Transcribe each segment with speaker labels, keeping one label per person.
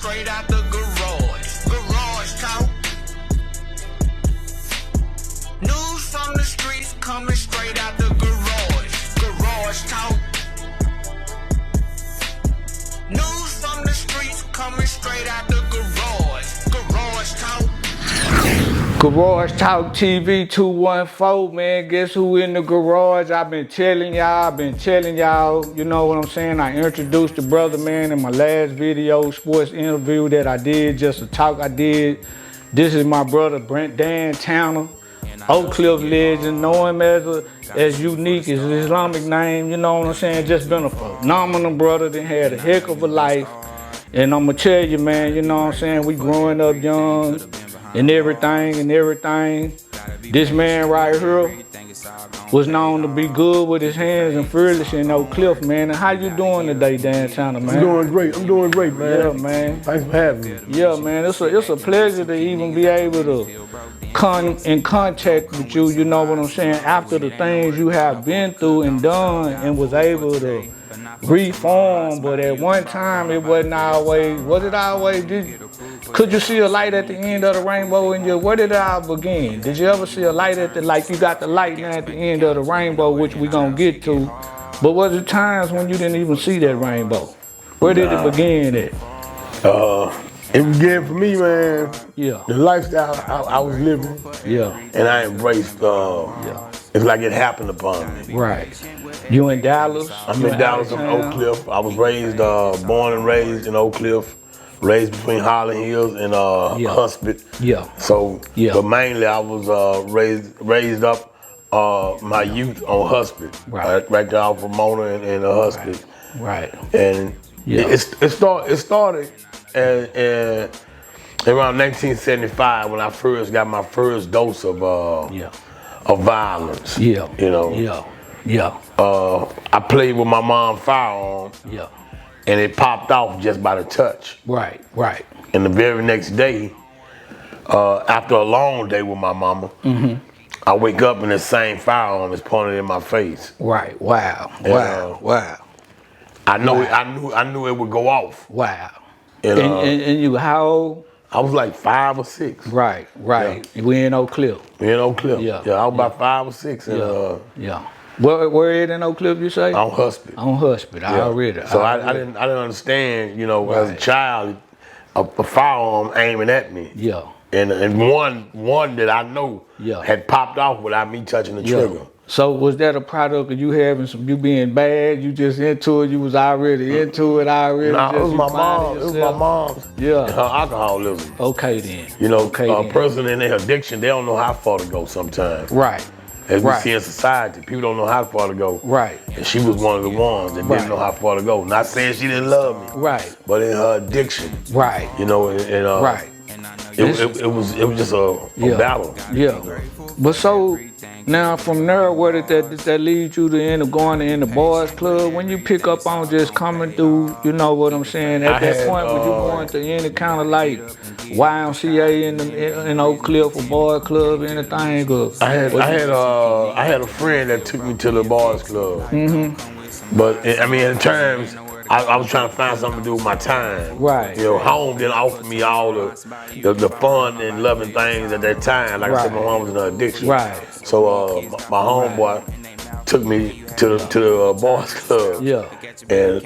Speaker 1: straight out the garage. Garage talk. News from the streets coming straight out the garage. Garage talk. News from the streets coming straight out the garage. Garage talk.
Speaker 2: Garage Talk TV 214, man. Guess who in the garage? I've been telling y'all, you know what I'm saying? I introduced the brother, man, in my last video, sports interview that I did, just a talk I did. This is my brother, Brent Dan Towner, Oak Cliff legend. Know him as unique as his Islamic name, you know what I'm saying? Just been a phenomenal brother, then had a heck of a life. And I'ma tell you, man, you know what I'm saying? We growing up young and everything. This man right here was known to be good with his hands and fearless in Oak Cliff, man. And how you doing today, Dan Towner, man?
Speaker 3: I'm doing great, man.
Speaker 2: Yeah, man.
Speaker 3: Thanks for having me.
Speaker 2: Yeah, man. It's a pleasure to even be able to come in contact with you, you know what I'm saying, after the things you have been through and done and was able to reform, but at one time it wasn't always, was it always? Could you see a light at the end of the rainbow in your, where did it all begin? Did you ever see a light at the, like you got the light now at the end of the rainbow, which we gonna get to, but was there times when you didn't even see that rainbow? Where did it begin at?
Speaker 3: It began for me, man.
Speaker 2: Yeah.
Speaker 3: The lifestyle I was living.
Speaker 2: Yeah.
Speaker 3: And I embraced, it's like it happened upon me.
Speaker 2: Right. You in Dallas?
Speaker 3: I'm in Dallas, in Oak Cliff. I was raised, born and raised in Oak Cliff. Raised between Holland Hills and Husband.
Speaker 2: Yeah.
Speaker 3: So, but mainly I was raised up my youth on Husband. Right there off of Mona and Husband.
Speaker 2: Right.
Speaker 3: And it started around 1975 when I first got my first dose of violence. Yeah. You know.
Speaker 2: Yeah. Yeah.
Speaker 3: I played with my mom's firearm. Yeah. And it popped off just by the touch.
Speaker 2: Right. Right.
Speaker 3: And the very next day, after a long day with my mama, I wake up and the same firearm is pointed in my face.
Speaker 2: Right. Wow.
Speaker 3: And,
Speaker 2: wow.
Speaker 3: I knew it would go off.
Speaker 2: Wow.
Speaker 3: And
Speaker 2: you how old?
Speaker 3: I was like 5 or 6.
Speaker 2: Right. Yeah. We in Oak Cliff.
Speaker 3: We in Oak Cliff.
Speaker 2: Yeah.
Speaker 3: I was about 5 or 6. And,
Speaker 2: yeah. Where it in Oak Cliff, you say?
Speaker 3: On Husband.
Speaker 2: On Husband. I already.
Speaker 3: So I didn't understand, you know, as a child, a firearm aiming at me. Yeah. And one that I know had popped off without me touching the trigger.
Speaker 2: So was that a product of you having you being bad? You just into it? You was already into it already?
Speaker 3: Nah, it was my mom. It was my mom's.
Speaker 2: Yeah.
Speaker 3: And her alcoholism.
Speaker 2: Okay then.
Speaker 3: You know, a person in their addiction, they don't know how far to go sometimes.
Speaker 2: Right.
Speaker 3: As we see in society, people don't know how far to go.
Speaker 2: Right.
Speaker 3: And she was one of the ones that didn't know how far to go. Not saying she didn't love me.
Speaker 2: Right.
Speaker 3: But in her addiction.
Speaker 2: Right.
Speaker 3: You know, and
Speaker 2: right.
Speaker 3: It was just a battle.
Speaker 2: Yeah. But so now from there, where did that lead you to end up going in the boys club? When you pick up on just coming through, you know what I'm saying? At that point, when you going to any kind of like YMCA in Oak Cliff or boys club, anything? Or
Speaker 3: I had a friend that took me to the boys club. But I mean, in terms, I was trying to find something to do with my time.
Speaker 2: Right.
Speaker 3: You know, home didn't offer me all the fun and loving things at that time. Like I said, my mom was in an addiction.
Speaker 2: Right.
Speaker 3: So my homeboy took me to the boys club.
Speaker 2: Yeah.
Speaker 3: And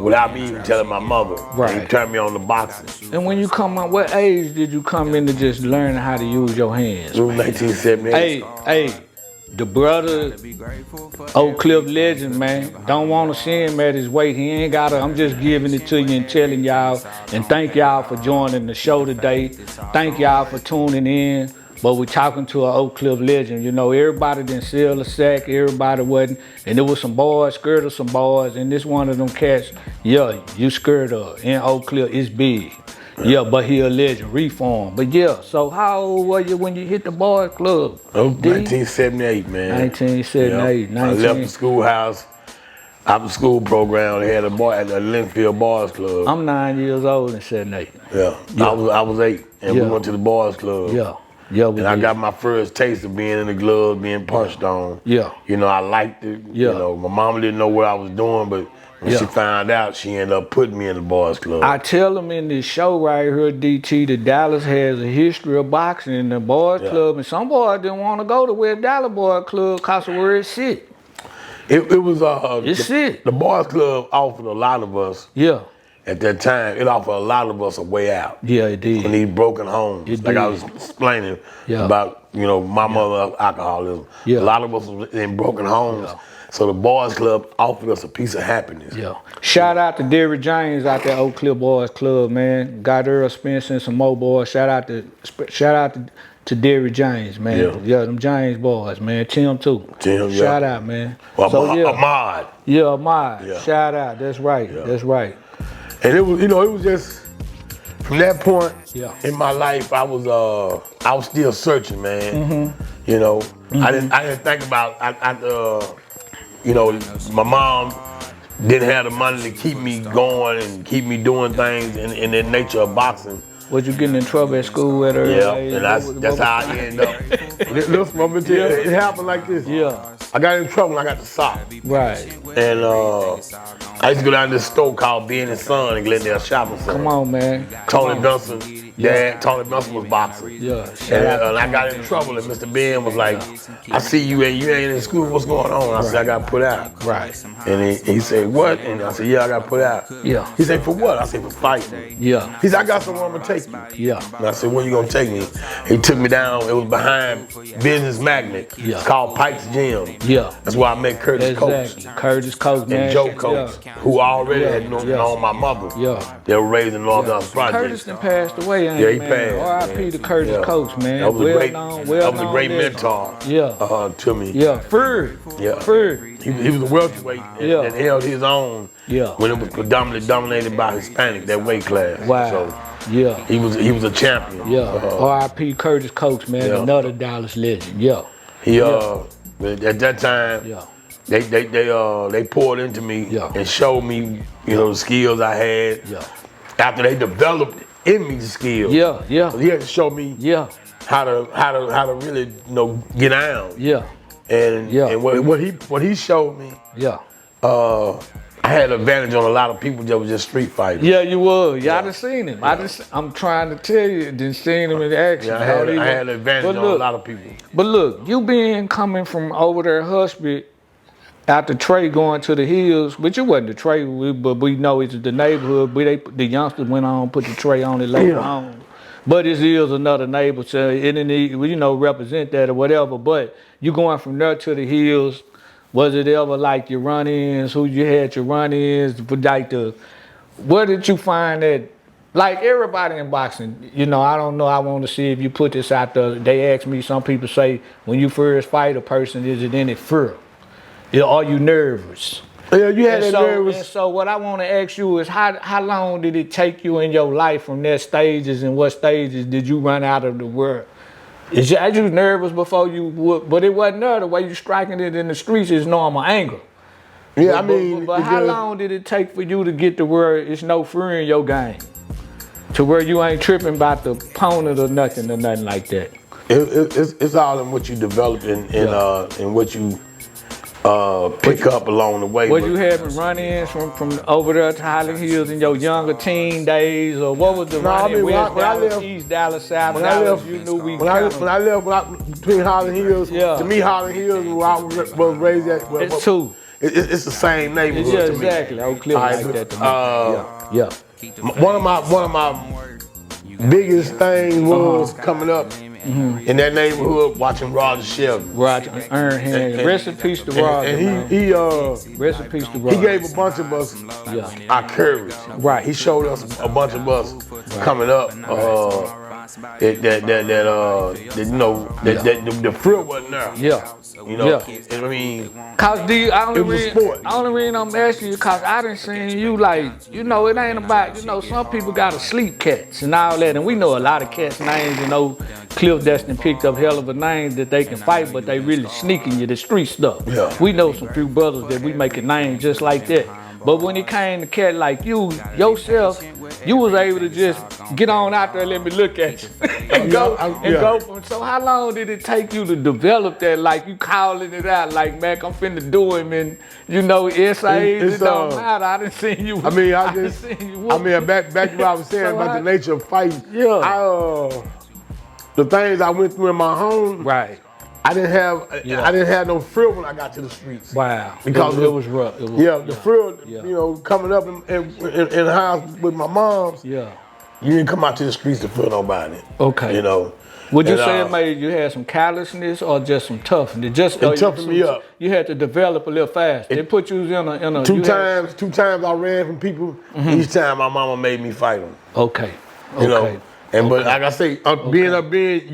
Speaker 3: without me even telling my mother.
Speaker 2: Right.
Speaker 3: He turned me on to boxing.
Speaker 2: And when you come out, what age did you come into just learning how to use your hands?
Speaker 3: It was 1978.
Speaker 2: Hey. The brother, Oak Cliff legend, man. Don't want to see him at his weight. He ain't got to. I'm just giving it to you and telling y'all. And thank y'all for joining the show today. Thank y'all for tuning in. But we're talking to an Oak Cliff legend. You know, everybody didn't sell a sack. Everybody wasn't. And there was some boys, scared of some boys. And this one of them cats, you scared of. In Oak Cliff, it's big. Yeah, but he a legend, reform. But yeah, so how old were you when you hit the boys club?
Speaker 3: 1978, man.
Speaker 2: 1978.
Speaker 3: I left the schoolhouse, after school program. They had a boy at the Linfield Boys Club.
Speaker 2: I'm 9 years old in 78.
Speaker 3: Yeah. I was 8, and we went to the boys club.
Speaker 2: Yeah,
Speaker 3: and I got my first taste of being in the gloves, being punched on.
Speaker 2: Yeah.
Speaker 3: You know, I liked it. Yeah. You know, my mama didn't know what I was doing, but When she found out, she ended up putting me in the boys club.
Speaker 2: I tell them in this show right here, DT, that Dallas has a history of boxing in the boys club, and some boys didn't want to go to West Dallas Boys Club because of where it's sit.
Speaker 3: It was
Speaker 2: the
Speaker 3: boys club offered a lot of us.
Speaker 2: Yeah.
Speaker 3: At that time, it offered a lot of us a way out.
Speaker 2: Yeah, it did.
Speaker 3: From these broken homes. Like I was explaining about, you know, my mother's alcoholism. Yeah. A lot of us was in broken homes. Yeah. So the boys club offered us a piece of happiness. Yeah.
Speaker 2: Shout out to Derrick James out there, Oak Cliff Boys Club, man. Got Earl Spencer and some more boys. Shout out to Derrick James, man. Yeah, them James boys, man. Tim too.
Speaker 3: Tim,
Speaker 2: Shout out, man.
Speaker 3: Well, Ahmad.
Speaker 2: Yeah, Ahmad. Yeah. Shout out. That's right. Yeah. That's right.
Speaker 3: And it was, you know, it was just from that point in my life, I was still searching, man. You know, I didn't think about you know, my mom didn't have the money to keep me going and keep me doing things in the nature of boxing.
Speaker 2: Was you getting in trouble at school at her age?
Speaker 3: And that's how I ended up. Listen, I'm gonna tell you, it happened like this.
Speaker 2: Yeah.
Speaker 3: I got in trouble when I got to SOC.
Speaker 2: Right.
Speaker 3: And I used to go down to this store called Ben and Son in Glendale Shopping Center.
Speaker 2: Come on, man.
Speaker 3: Tony Benson, Tony Benson was boxing.
Speaker 2: Yeah.
Speaker 3: And I got in trouble, and Mr. Ben was like, I see you ain't in school, what's going on? I said, I got put out.
Speaker 2: Right.
Speaker 3: And he said, what? And I said, yeah, I got put out.
Speaker 2: Yeah.
Speaker 3: He said, for what? I said, for fighting.
Speaker 2: Yeah.
Speaker 3: He said, I got somewhere I'm gonna take you.
Speaker 2: Yeah.
Speaker 3: And I said, where you gonna take me? He took me down, it was behind Business Magnet. It's called Pike's Gym.
Speaker 2: Yeah.
Speaker 3: That's where I met Curtis Coates.
Speaker 2: Curtis Coates, man.
Speaker 3: And Joe Coates, who already had known my mother. Yeah. They were raised in North Dallas Project.
Speaker 2: Curtis done passed away, ain't
Speaker 3: he passed.
Speaker 2: R.I.P. to Curtis Coates, man.
Speaker 3: That was a great mentor to me.
Speaker 2: Yeah. Ferg.
Speaker 3: Yeah.
Speaker 2: Ferg.
Speaker 3: He was a welterweight that held his own when it was predominantly dominated by Hispanic, that weight class.
Speaker 2: Wow.
Speaker 3: So he was a champion.
Speaker 2: Yeah. R.I.P. Curtis Coates, man. Another Dallas legend. Yeah.
Speaker 3: He at that time, they poured into me and showed me, you know, the skills I had. Yeah. After they developed in me the skills. Yeah. He had to show me how to really, you know, get down. Yeah. And what he showed me. Yeah. I had an advantage on a lot of people that was just street fighters.
Speaker 2: Yeah, you would. Y'all done seen him. I'm trying to tell you, done seen him in action.
Speaker 3: Yeah, I had an advantage on a lot of people.
Speaker 2: But look, you coming from over there, Husby, after Trey going to the hills, which it wasn't the Trey, but we know it's the neighborhood. The youngsters went on, put the Trey on it later on. But it is another neighbor, so it didn't, you know, represent that or whatever. But you going from there to the hills. Was it ever like your run-ins, who you had your run-ins, like where did you find that, like everybody in boxing, you know, I don't know, I want to see if you put this out there. They ask me, some people say, when you first fight a person, is it any fear? Are you nervous?
Speaker 3: Yeah, you had that nervous.
Speaker 2: And so what I want to ask you is, how long did it take you in your life from that stages, and what stages did you run out of the world? Is you nervous before you would, but it wasn't there. The way you striking it in the streets is normal anger.
Speaker 3: Yeah,
Speaker 2: but how long did it take for you to get to where it's no fear in your game? To where you ain't tripping about the opponent or nothing like that?
Speaker 3: It's all in what you develop and what you pick up along the way.
Speaker 2: Was you having run-ins from over there to Highland Hills in your younger teen days, or what was the run-in? West Dallas, East Dallas, South Dallas? You knew we.
Speaker 3: When I left between Highland Hills, to me Highland Hills, where I was raised at.
Speaker 2: It's two.
Speaker 3: It's the same neighborhood.
Speaker 2: Yeah, exactly. Oak Cliff like that to me. Yeah.
Speaker 3: One of my biggest things was coming up. In that neighborhood, watching Roger Shelby.
Speaker 2: Roger, Earn Hand. Rest in peace to Roger.
Speaker 3: And he
Speaker 2: rest in peace to Roger.
Speaker 3: He gave a bunch of us our courage.
Speaker 2: Right.
Speaker 3: He showed us a bunch of us coming up. The thrill wasn't there.
Speaker 2: Yeah.
Speaker 3: You know, I mean,
Speaker 2: cause the only reason I'm asking you, cause I done seen you like, you know, it ain't about, you know, some people gotta sleep cats and all that, and we know a lot of cats names, you know, Cliff Destin picked up hell of a name that they can fight, but they really sneaking you the street stuff.
Speaker 3: Yeah.
Speaker 2: We know some few brothers that we make a name just like that. But when it came to cat like you, yourself, you was able to just get on out there and let me look at you. and go from, so how long did it take you to develop that? Like you calling it out, like, man, I'm finna do him, and you know, essays, it don't matter. I didn't see you.
Speaker 3: I mean, back to what I was saying about the nature of fighting.
Speaker 2: Yeah.
Speaker 3: The things I went through in my home.
Speaker 2: Right.
Speaker 3: I didn't have no fear when I got to the streets.
Speaker 2: Wow.
Speaker 3: Because
Speaker 2: it was rough.
Speaker 3: The fear, you know, coming up in the house with my moms.
Speaker 2: Yeah.
Speaker 3: You didn't come out to the streets to fear nobody.
Speaker 2: Okay.
Speaker 3: You know.
Speaker 2: Would you say it made you had some callousness or just some toughness? It
Speaker 3: toughened me up.
Speaker 2: You had to develop a little fast. It put you in a
Speaker 3: two times I ran from people. Each time my mama made me fight them.
Speaker 2: Okay.
Speaker 3: You know. And but like I say, being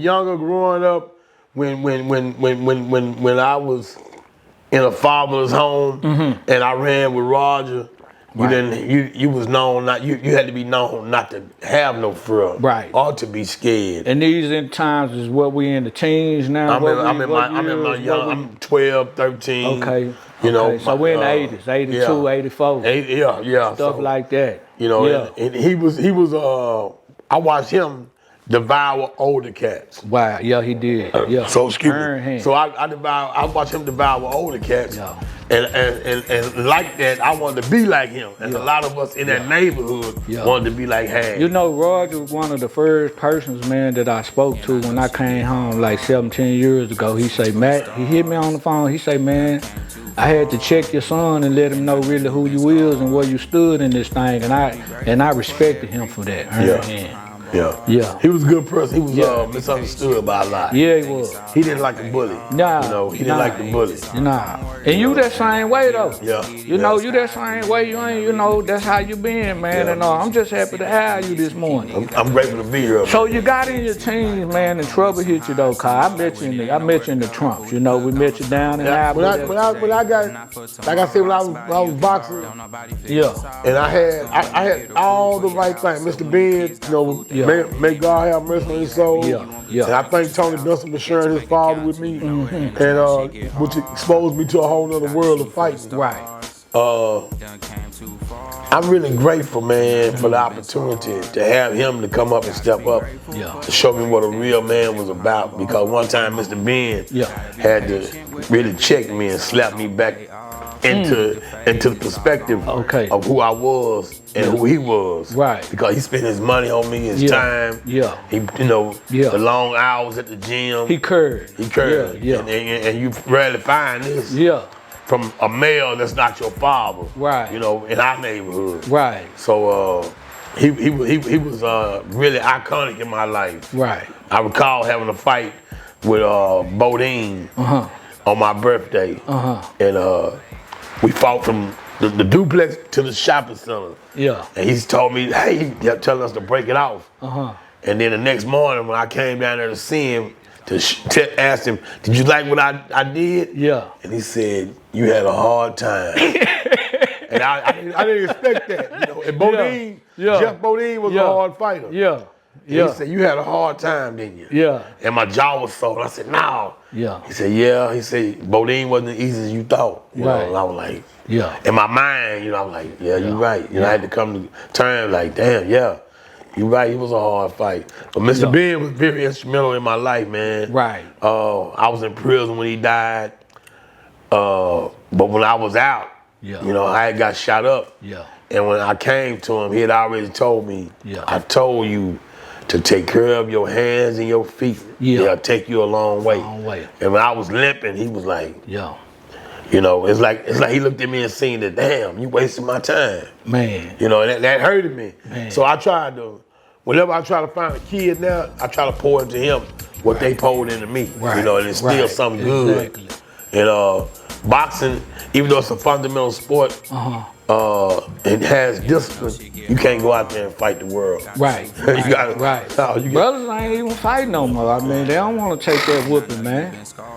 Speaker 3: younger, growing up. When I was in a fatherless home and I ran with Roger, you was known you had to be known not to have no fear, or to be scared.
Speaker 2: And these in times is what we in the teens now.
Speaker 3: I'm 12, 13.
Speaker 2: Okay.
Speaker 3: You know.
Speaker 2: So we're in the 80s, 82, 84. Stuff like that.
Speaker 3: You know, and he was I watched him devour older cats.
Speaker 2: Wow, yeah, he did. Yeah.
Speaker 3: So excuse me. So I watched him devour older cats.
Speaker 2: Yeah.
Speaker 3: And like that, I wanted to be like him. And a lot of us in that neighborhood wanted to be like Hank.
Speaker 2: You know, Roger was one of the first persons, man, that I spoke to when I came home like 17 years ago. He say, Matt, he hit me on the phone. He say, man, I had to check your son and let him know really who you is and where you stood in this thing. And I respected him for that. Yeah.
Speaker 3: He was a good person. He was misunderstood by a lot.
Speaker 2: Yeah, he was.
Speaker 3: He didn't like the bully.
Speaker 2: Nah.
Speaker 3: You know, he didn't like the bully.
Speaker 2: Nah. And you that same way though.
Speaker 3: Yeah.
Speaker 2: You know, you that same way. You ain't, you know, that's how you been, man. And I'm just happy to have you this morning.
Speaker 3: I'm grateful to be here.
Speaker 2: So you got in your teens, man, and trouble hit you though, Kyle. I met you in the Trumps. You know, we met you down in
Speaker 3: when I got, like I said, when I was boxing.
Speaker 2: Yeah.
Speaker 3: And I had all the right things. Mr. Ben, you know. May God have mercy on his soul. And I thank Tony Benson for sharing his father with me, and which exposed me to a whole other world of fighting.
Speaker 2: Right.
Speaker 3: I'm really grateful, man, for the opportunity to have him to come up and step up to show me what a real man was about. Because one time Mr. Ben had to really check me and slap me back into the perspective of who I was and who he was.
Speaker 2: Right.
Speaker 3: Because he spent his money on me, his time.
Speaker 2: Yeah.
Speaker 3: He, you know, the long hours at the gym.
Speaker 2: He curved.
Speaker 3: Yeah. And you rarely find this. From a male that's not your father.
Speaker 2: Right.
Speaker 3: You know, in our neighborhood.
Speaker 2: Right.
Speaker 3: So he was really iconic in my life.
Speaker 2: Right.
Speaker 3: I recall having a fight with Bodine on my birthday. And we fought from the duplex to the shopping center. Yeah. And he's told me, hey, he's telling us to break it off. And then the next morning when I came down there to see him, to ask him, did you like what I did? Yeah. And he said, you had a hard time. And I didn't expect that. You know? And Bodine, Jeff Bodine was a hard fighter.
Speaker 2: Yeah.
Speaker 3: He said, you had a hard time, didn't you? Yeah. And my jaw was sore. I said, no. Yeah. He said, yeah. He said, Bodine wasn't as easy as you thought. You know? And I was like, in my mind, you know, I was like, yeah, you're right. You know, I had to come to terms like, damn, you're right, it was a hard fight. But Mr. Ben was very instrumental in my life, man. Right. I was in prison when he died. But when I was out, you know, I had got shot up. Yeah. And when I came to him, he had already told me, I told you to take care of your hands and your feet. They'll take you a long way. And when I was limping, he was like, you know, it's like he looked at me and seen that, damn, you wasted my time. Man. You know, that hurted me. Man. So I tried to, whenever I try to find a kid now, I try to pour into him what they poured into me. Right. You know, and it's still something good. And boxing, even though it's a fundamental sport, it has discipline. You can't go out there and fight the world. Right. You got
Speaker 2: Brothers ain't even fighting no more. I mean, they don't want to take that whooping, man.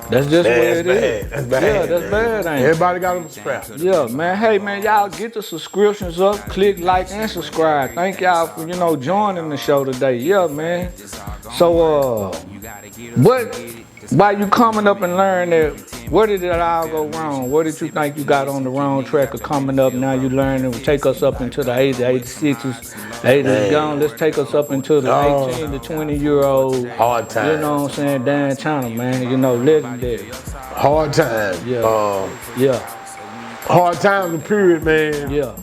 Speaker 2: That's just what it is.
Speaker 3: That's bad.
Speaker 2: Yeah, that's bad, ain't it?
Speaker 3: Everybody got them strapped.
Speaker 2: Yeah, man. Hey, man, y'all get the subscriptions up, click like and subscribe. Thank y'all for, you know, joining the show today. Yeah, man. So, but By you coming up and learning that, where did it all go wrong? Where did you think you got on the wrong track of coming up? Now you learning to take us up into the 80s, 86s, 80s gone. Let's take us up into the 18 to 20-year-old.
Speaker 3: Hard time.
Speaker 2: You know what I'm saying? Dan China, man. You know, legendary.
Speaker 3: Hard time.
Speaker 2: Yeah.
Speaker 3: Hard times, the period, man.
Speaker 2: Yeah.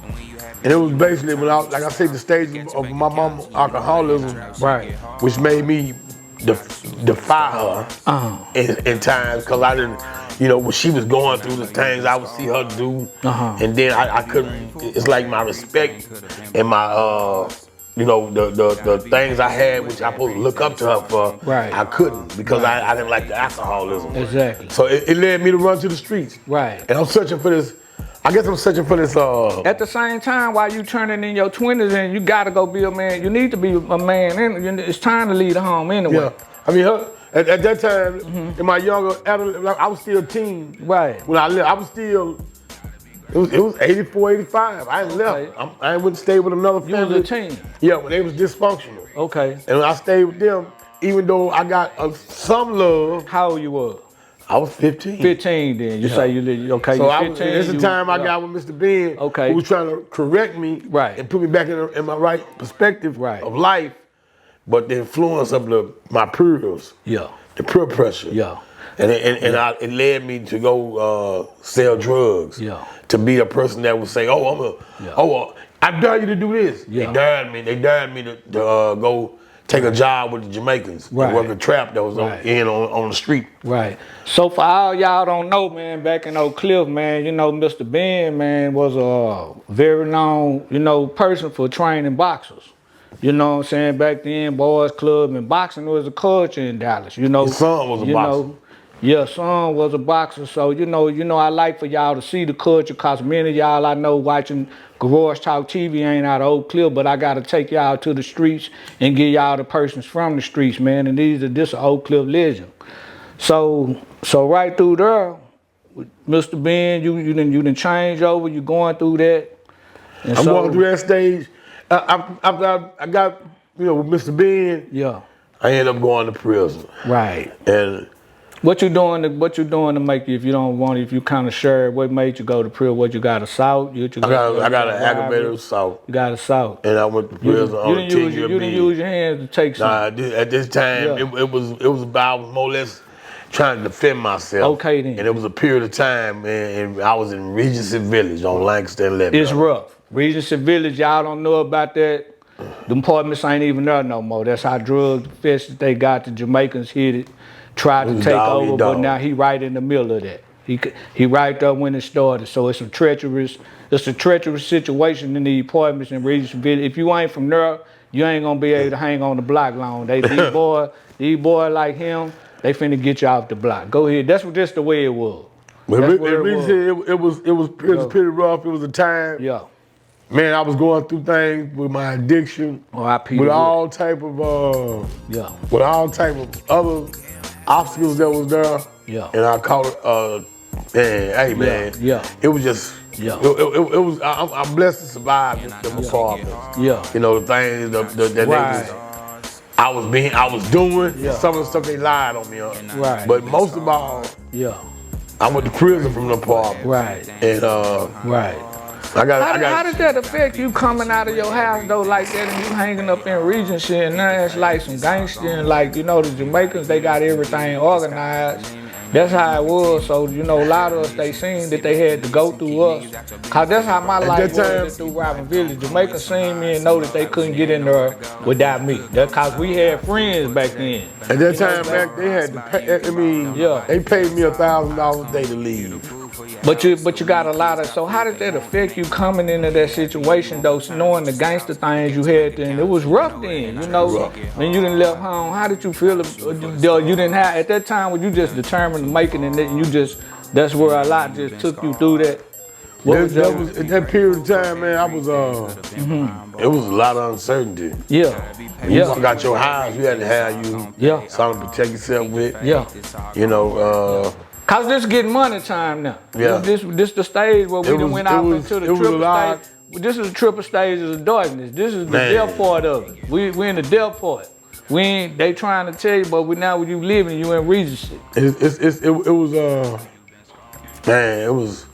Speaker 3: And it was basically when I, like I said, the stage of my mom's alcoholism,
Speaker 2: Right.
Speaker 3: which made me defy her in times, because I didn't, you know, when she was going through the things I would see her do, and then I couldn't. It's like my respect and my, you know, the things I had, which I supposed to look up to her for,
Speaker 2: Right.
Speaker 3: I couldn't because I didn't like the alcoholism.
Speaker 2: Exactly.
Speaker 3: So it led me to run to the streets.
Speaker 2: Right.
Speaker 3: And I'm searching for this. I guess I'm searching for this.
Speaker 2: At the same time, while you turning in your 20s and you gotta go be a man, you need to be a man. And it's time to leave the home anyway.
Speaker 3: Yeah. I mean, at that time, in my younger adult, I was still a teen.
Speaker 2: Right.
Speaker 3: When I left, I was still. It was 84, 85. I ain't left. I ain't went to stay with another family.
Speaker 2: You was a teen.
Speaker 3: Yeah, when they was dysfunctional.
Speaker 2: Okay.
Speaker 3: And when I stayed with them, even though I got some love.
Speaker 2: How old you was?
Speaker 3: I was 15.
Speaker 2: 15 then. You say you lived, okay,
Speaker 3: So
Speaker 2: you 15.
Speaker 3: it's the time I got with Mr. Ben,
Speaker 2: okay,
Speaker 3: who was trying to correct me and put me back in my right perspective of life, but the influence of my peers, the peer pressure, and it led me to go sell drugs, to be a person that would say, I dare you to do this. They dared me to go take a job with the Jamaicans, work a trap that was on the street.
Speaker 2: Right. So for all y'all don't know, man, back in Oak Cliff, man, you know, Mr. Ben, man, was a very known, you know, person for training boxers. You know what I'm saying? Back then, boys club and boxing was a culture in Dallas. You know,
Speaker 3: his son was a boxer.
Speaker 2: Yeah, son was a boxer. So you know, I like for y'all to see the culture, cause many of y'all I know watching Garage Talk TV ain't out of Oak Cliff, but I gotta take y'all to the streets and give y'all the persons from the streets, man. And this a Oak Cliff legend. So right through there, Mr. Ben, you didn't change over. You going through that. And
Speaker 3: I'm going through that stage. After I got, you know, with Mr. Ben.
Speaker 2: Yeah.
Speaker 3: I ended up going to prison.
Speaker 2: Right.
Speaker 3: And
Speaker 2: what you doing to make you, if you don't want it, if you kind of sure, what made you go to prison? What you got, assault? I
Speaker 3: got an aggravated assault.
Speaker 2: You got assault.
Speaker 3: And I went to prison on a 10-year
Speaker 2: You didn't use your hands to take something.
Speaker 3: Nah, at this time, it was about, I was more or less trying to defend myself.
Speaker 2: Okay then.
Speaker 3: And it was a period of time, and I was in Regency Village on Lancaster and Lebanon.
Speaker 2: It's rough. Regency Village, y'all don't know about that. Them apartments ain't even there no more. That's how drug infested they got. The Jamaicans hit it. Tried to take over, but now he right in the middle of that. He right there when it started. So it's a treacherous situation in the apartments in Regency Village. If you ain't from there, you ain't gonna be able to hang on the block long. These boys like him, they finna get you off the block. Go ahead. That's the way it was.
Speaker 3: But it was pretty rough. It was a time.
Speaker 2: Yeah.
Speaker 3: Man, I was going through things with my addiction, with all type of with all type of other obstacles that was there. Yeah. And I called it, man. It was just, it was, I'm blessed to survive them apartments. Yeah. You know, the things that I was doing, some of the stuff they lied on me on. Right. But most of all, I went to prison from the apartment. Right. And
Speaker 2: How did that affect you coming out of your house though like that and you hanging up in Regency and now it's like some gangster and like, you know, the Jamaicans, they got everything organized. That's how it was. So, you know, a lot of us, they seen that they had to go through us. Cause that's how my life was through Robin Village. Jamaicans seen me and know that they couldn't get in there without me. That's cause we had friends back then.
Speaker 3: At that time back, they had to pay, they paid me $1,000 a day to leave.
Speaker 2: But you got a lot of, so how did that affect you coming into that situation though, knowing the gangster things you had then? It was rough then, you know, when you didn't left home. How did you feel? You didn't have, at that time, were you just determined to make it and you just, that's where a lot just took you through that?
Speaker 3: At that period of time, man, I was, it was a lot of uncertainty. Yeah. You got your house, you had to have something to protect yourself with. Yeah. You know,
Speaker 2: cause this getting money time now. Yeah. This the stage where we done went out into the triple stage. This is the triple stages of darkness. This is the death part of it. We in the death part. They trying to tell you, but now when you living, you in Regency.
Speaker 3: It was man, it was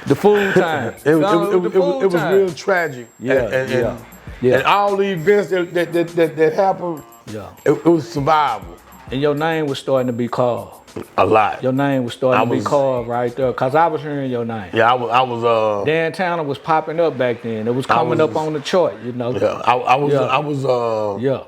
Speaker 2: the food time.
Speaker 3: it was real tragic.
Speaker 2: Yeah,
Speaker 3: and all the events that happened.
Speaker 2: Yeah,
Speaker 3: it was survival.
Speaker 2: And your name was starting to be called.
Speaker 3: A lot.
Speaker 2: Your name was starting to be called right there, cause I was hearing your name.
Speaker 3: Yeah, I was.
Speaker 2: Dan Towner was popping up back then. It was coming up on the chart, you know.
Speaker 3: Yeah, I was.
Speaker 2: Yeah.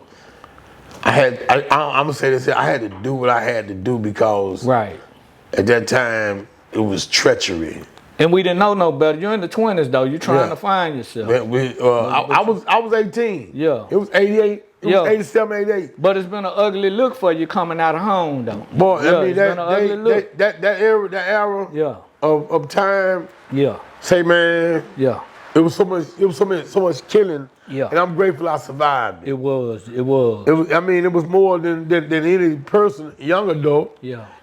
Speaker 3: I'm gonna say this here. I had to do what I had to do because at that time it was treachery. And
Speaker 2: we didn't know no better. You're in the 20s though. You're trying to find yourself.
Speaker 3: I was 18.
Speaker 2: Yeah.
Speaker 3: It was 88. It was 87, 88.
Speaker 2: But it's been an ugly look for you coming out of home though.
Speaker 3: Boy, I mean that era of time.
Speaker 2: Yeah.
Speaker 3: Say man.
Speaker 2: Yeah.
Speaker 3: It was so much killing.
Speaker 2: Yeah.
Speaker 3: And I'm grateful I survived.
Speaker 2: It was.
Speaker 3: I mean, it was more than any person, young adult,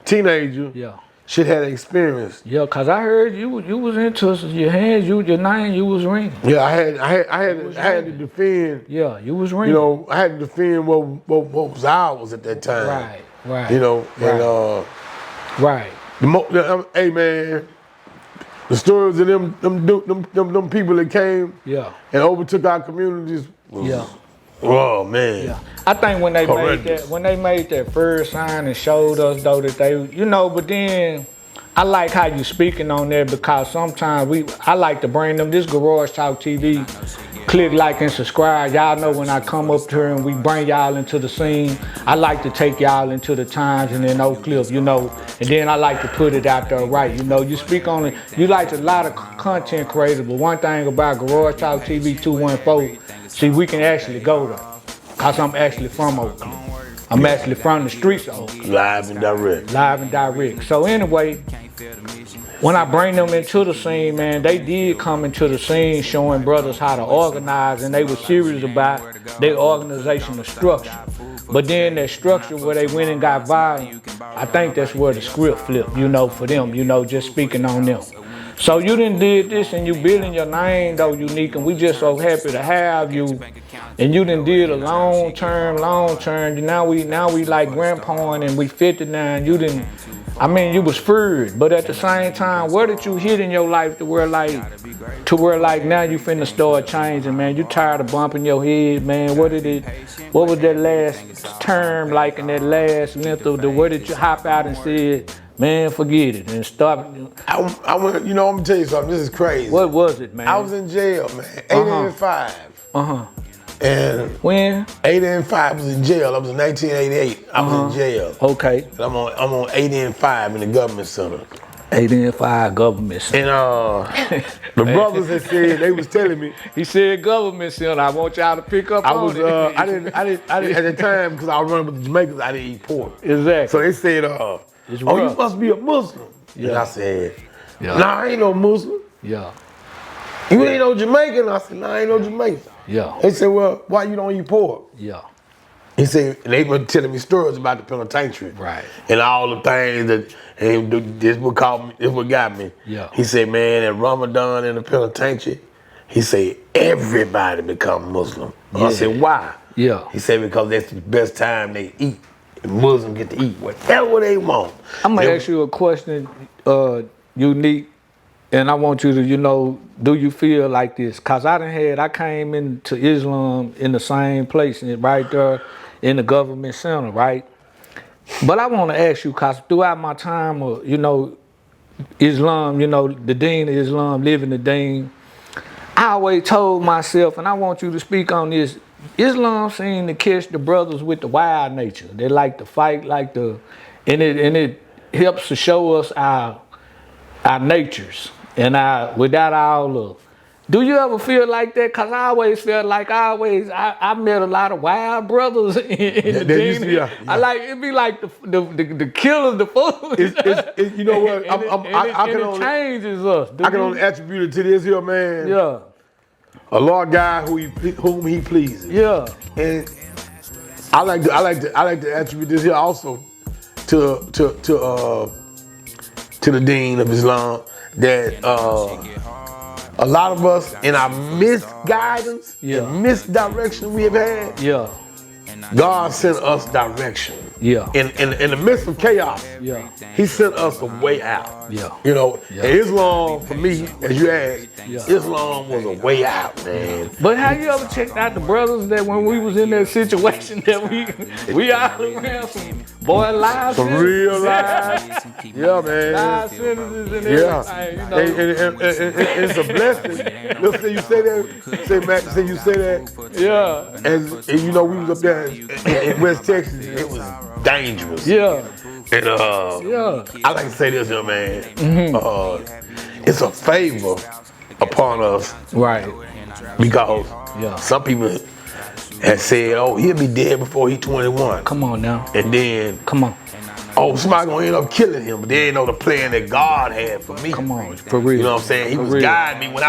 Speaker 3: teenager, should have experienced.
Speaker 2: Yeah, cause I heard you was into your hands, your name, you was ringing.
Speaker 3: Yeah, I had to defend.
Speaker 2: Yeah, you was ringing.
Speaker 3: You know, I had to defend what was ours at that time.
Speaker 2: Right.
Speaker 3: You know, and hey man. The stories of them people that came and overtook our communities was, oh man.
Speaker 2: Yeah. I think when they made that first sign and showed us though that they, you know, but then I like how you speaking on there because sometimes I like to bring them this Garage Talk TV. Click like and subscribe. Y'all know when I come up here and we bring y'all into the scene, I like to take y'all into the times and then Oak Cliff, you know, and then I like to put it out there right. You know, you speak on it, you like a lot of content creators, but one thing about Garage Talk TV 214, see, we can actually go there, because I'm actually from Oak Cliff. I'm actually from the streets of Oak Cliff.
Speaker 3: Live and direct.
Speaker 2: Live and direct. So anyway, when I bring them into the scene, man, they did come into the scene showing brothers how to organize, and they were serious about their organizational structure. But then that structure where they went and got violent, I think that's where the script flipped, you know, for them, you know, just speaking on them. So you done did this and you building your name though, Unique, and we just so happy to have you. And you done did a long term. Now we like grandpaing and we 59. You didn't. I mean, you was feared, but at the same time, where did you hit in your life to where like now you finna start changing, man? You tired of bumping your head, man? What was that last term like in that last length of the, where did you hop out and said, man, forget it and stop?
Speaker 3: I went, you know, I'm gonna tell you something, this is crazy.
Speaker 2: What was it, man?
Speaker 3: I was in jail, man, 8 and 5. And
Speaker 2: when?
Speaker 3: 8 and 5 was in jail. I was in 1988. I was in jail.
Speaker 2: Okay.
Speaker 3: And I'm on 8 and 5 in the government center.
Speaker 2: 8 and 5 government center.
Speaker 3: And the brothers had said, they was telling me.
Speaker 2: He said government center. I want y'all to pick up on it.
Speaker 3: I didn't at the time, because I was running with the Jamaicans, I didn't eat pork.
Speaker 2: Exactly.
Speaker 3: So they said, oh, you must be a Muslim. Yeah. And I said, nah, I ain't no Muslim.
Speaker 2: Yeah.
Speaker 3: You ain't no Jamaican? I said, nah, I ain't no Jamaican.
Speaker 2: Yeah.
Speaker 3: They said, well, why you don't eat pork?
Speaker 2: Yeah.
Speaker 3: He said, and they were telling me stories about the penitentiary.
Speaker 2: Right.
Speaker 3: And all the things that, and this what got me.
Speaker 2: Yeah.
Speaker 3: He said, man, at Ramadan in the penitentiary, he said, everybody become Muslim. Yeah. I said, why?
Speaker 2: Yeah.
Speaker 3: He said, because that's the best time they eat. And Muslims get to eat whatever they want. I'm
Speaker 2: gonna ask you a question, Unique. And I want you to, you know, do you feel like this? Cause I came into Islam in the same place, right there in the government center, right? But I want to ask you, cause throughout my time of, you know, Islam, you know, the Deen of Islam, living the Deen, I always told myself, and I want you to speak on this, Islam seemed to catch the brothers with the wild nature. They like to fight, and it helps to show us our natures. And without all of, do you ever feel like that? Cause I always felt like I met a lot of wild brothers in the Deen. Yeah. I like it be like the killers, the fools.
Speaker 3: You know what?
Speaker 2: It changes us.
Speaker 3: I can only attribute it to this here, man.
Speaker 2: Yeah.
Speaker 3: A Lord God whom He pleases.
Speaker 2: Yeah.
Speaker 3: And I like to attribute this here also to the Deen of Islam. That a lot of us in our misguidance and misdirection we have had, God sent us direction.
Speaker 2: Yeah.
Speaker 3: In the midst of chaos,
Speaker 2: Yeah.
Speaker 3: He sent us a way out.
Speaker 2: Yeah.
Speaker 3: You know,
Speaker 2: Yeah.
Speaker 3: and Islam, for me, as you asked,
Speaker 2: Yeah.
Speaker 3: Islam was a way out, man.
Speaker 2: But have you ever checked out the brothers that when we was in that situation that we all around some boy live
Speaker 3: Some
Speaker 2: sentences?
Speaker 3: real life. Yeah, man.
Speaker 2: Live sentences and
Speaker 3: Yeah,
Speaker 2: everything, you know.
Speaker 3: and it's a blessing. Look, say you say that, say Matt, say you say that,
Speaker 2: Yeah.
Speaker 3: and you know we was up there in West Texas. It was dangerous.
Speaker 2: Yeah.
Speaker 3: And
Speaker 2: Yeah.
Speaker 3: I like to say this, young man. It's a favor upon us
Speaker 2: Right.
Speaker 3: because
Speaker 2: Yeah.
Speaker 3: some people have said, "Oh, he'll be dead before he's 21,"
Speaker 2: Come on now.
Speaker 3: and then,
Speaker 2: Come on.
Speaker 3: "Oh, somebody gonna end up killing him," but they didn't know the plan that God had for me.
Speaker 2: Come on. For real.
Speaker 3: You know what I'm saying? He
Speaker 2: For
Speaker 3: was
Speaker 2: real.
Speaker 3: guiding me when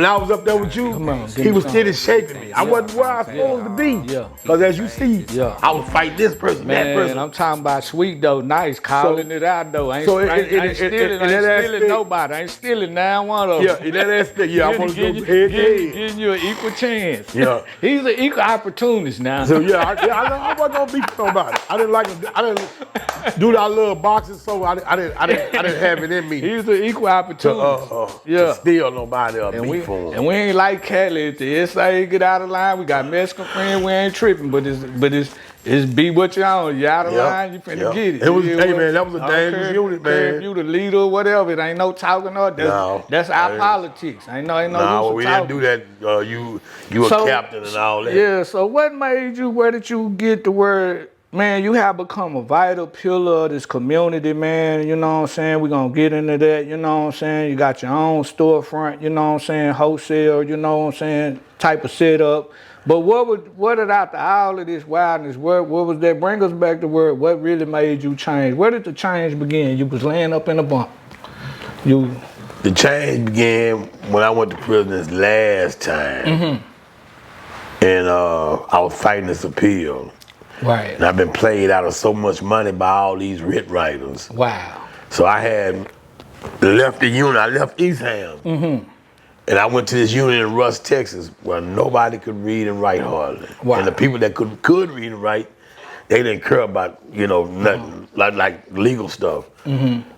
Speaker 3: I was up there with you.
Speaker 2: Come on, give
Speaker 3: He
Speaker 2: me
Speaker 3: was
Speaker 2: some.
Speaker 3: steady shaping me. I wasn't where I was supposed to be.
Speaker 2: Yeah.
Speaker 3: Because as you see,
Speaker 2: Yeah.
Speaker 3: I was fighting this person, that
Speaker 2: Man,
Speaker 3: person.
Speaker 2: I'm talking about sweet though, nice, calling it out though. Ain't,
Speaker 3: so
Speaker 2: ain't, ain't stealing,
Speaker 3: in that
Speaker 2: ain't stealing
Speaker 3: aspect-
Speaker 2: nobody. Ain't stealing now one of them.
Speaker 3: Yeah, in that aspect, yeah, I want to go
Speaker 2: Getting-
Speaker 3: head to head.
Speaker 2: Giving you an equal chance.
Speaker 3: Yeah.
Speaker 2: He's an equal opportunist now.
Speaker 3: So yeah, I wasn't gonna beat nobody. I didn't do that little boxing, so I didn't have it in me
Speaker 2: He's an equal opportunist.
Speaker 3: to steal nobody or
Speaker 2: And
Speaker 3: beat
Speaker 2: we,
Speaker 3: for him.
Speaker 2: and we ain't like Cali. If the SA get out of line, we got Mexican friends, we ain't tripping. But it's be what you on. You out of line, you finna get it.
Speaker 3: It was,
Speaker 2: You
Speaker 3: hey
Speaker 2: know
Speaker 3: man, that was a
Speaker 2: what? I don't
Speaker 3: dangerous
Speaker 2: care-
Speaker 3: unit,
Speaker 2: care
Speaker 3: man.
Speaker 2: If you the leader or whatever, it ain't no talking or that's our politics. Ain't no
Speaker 3: Nah,
Speaker 2: use of
Speaker 3: we
Speaker 2: talking.
Speaker 3: didn't do that. You a
Speaker 2: So-
Speaker 3: captain and all that.
Speaker 2: Yeah, so what made you, where did you get the word, man, you have become a vital pillar of this community, man, you know what I'm saying? We're going to get into that, you know what I'm saying? You got your own storefront, you know what I'm saying, wholesale, you know what I'm saying, type of setup. But what did after all of this wildness, what was that? Bring us back to where, what really made you change? Where did the change begin? You was laying up in a bunk.
Speaker 3: The change began when I went to prison this last time. And I was fighting this appeal.
Speaker 2: Right.
Speaker 3: And I've been played out of so much money by all these writ writers.
Speaker 2: Wow.
Speaker 3: So I had left the unit, I left Eastham. And I went to this unit in Rusk, Texas, where nobody could read and write hardly.
Speaker 2: Wow.
Speaker 3: And the people that could read and write, they didn't care about, nothing like legal stuff.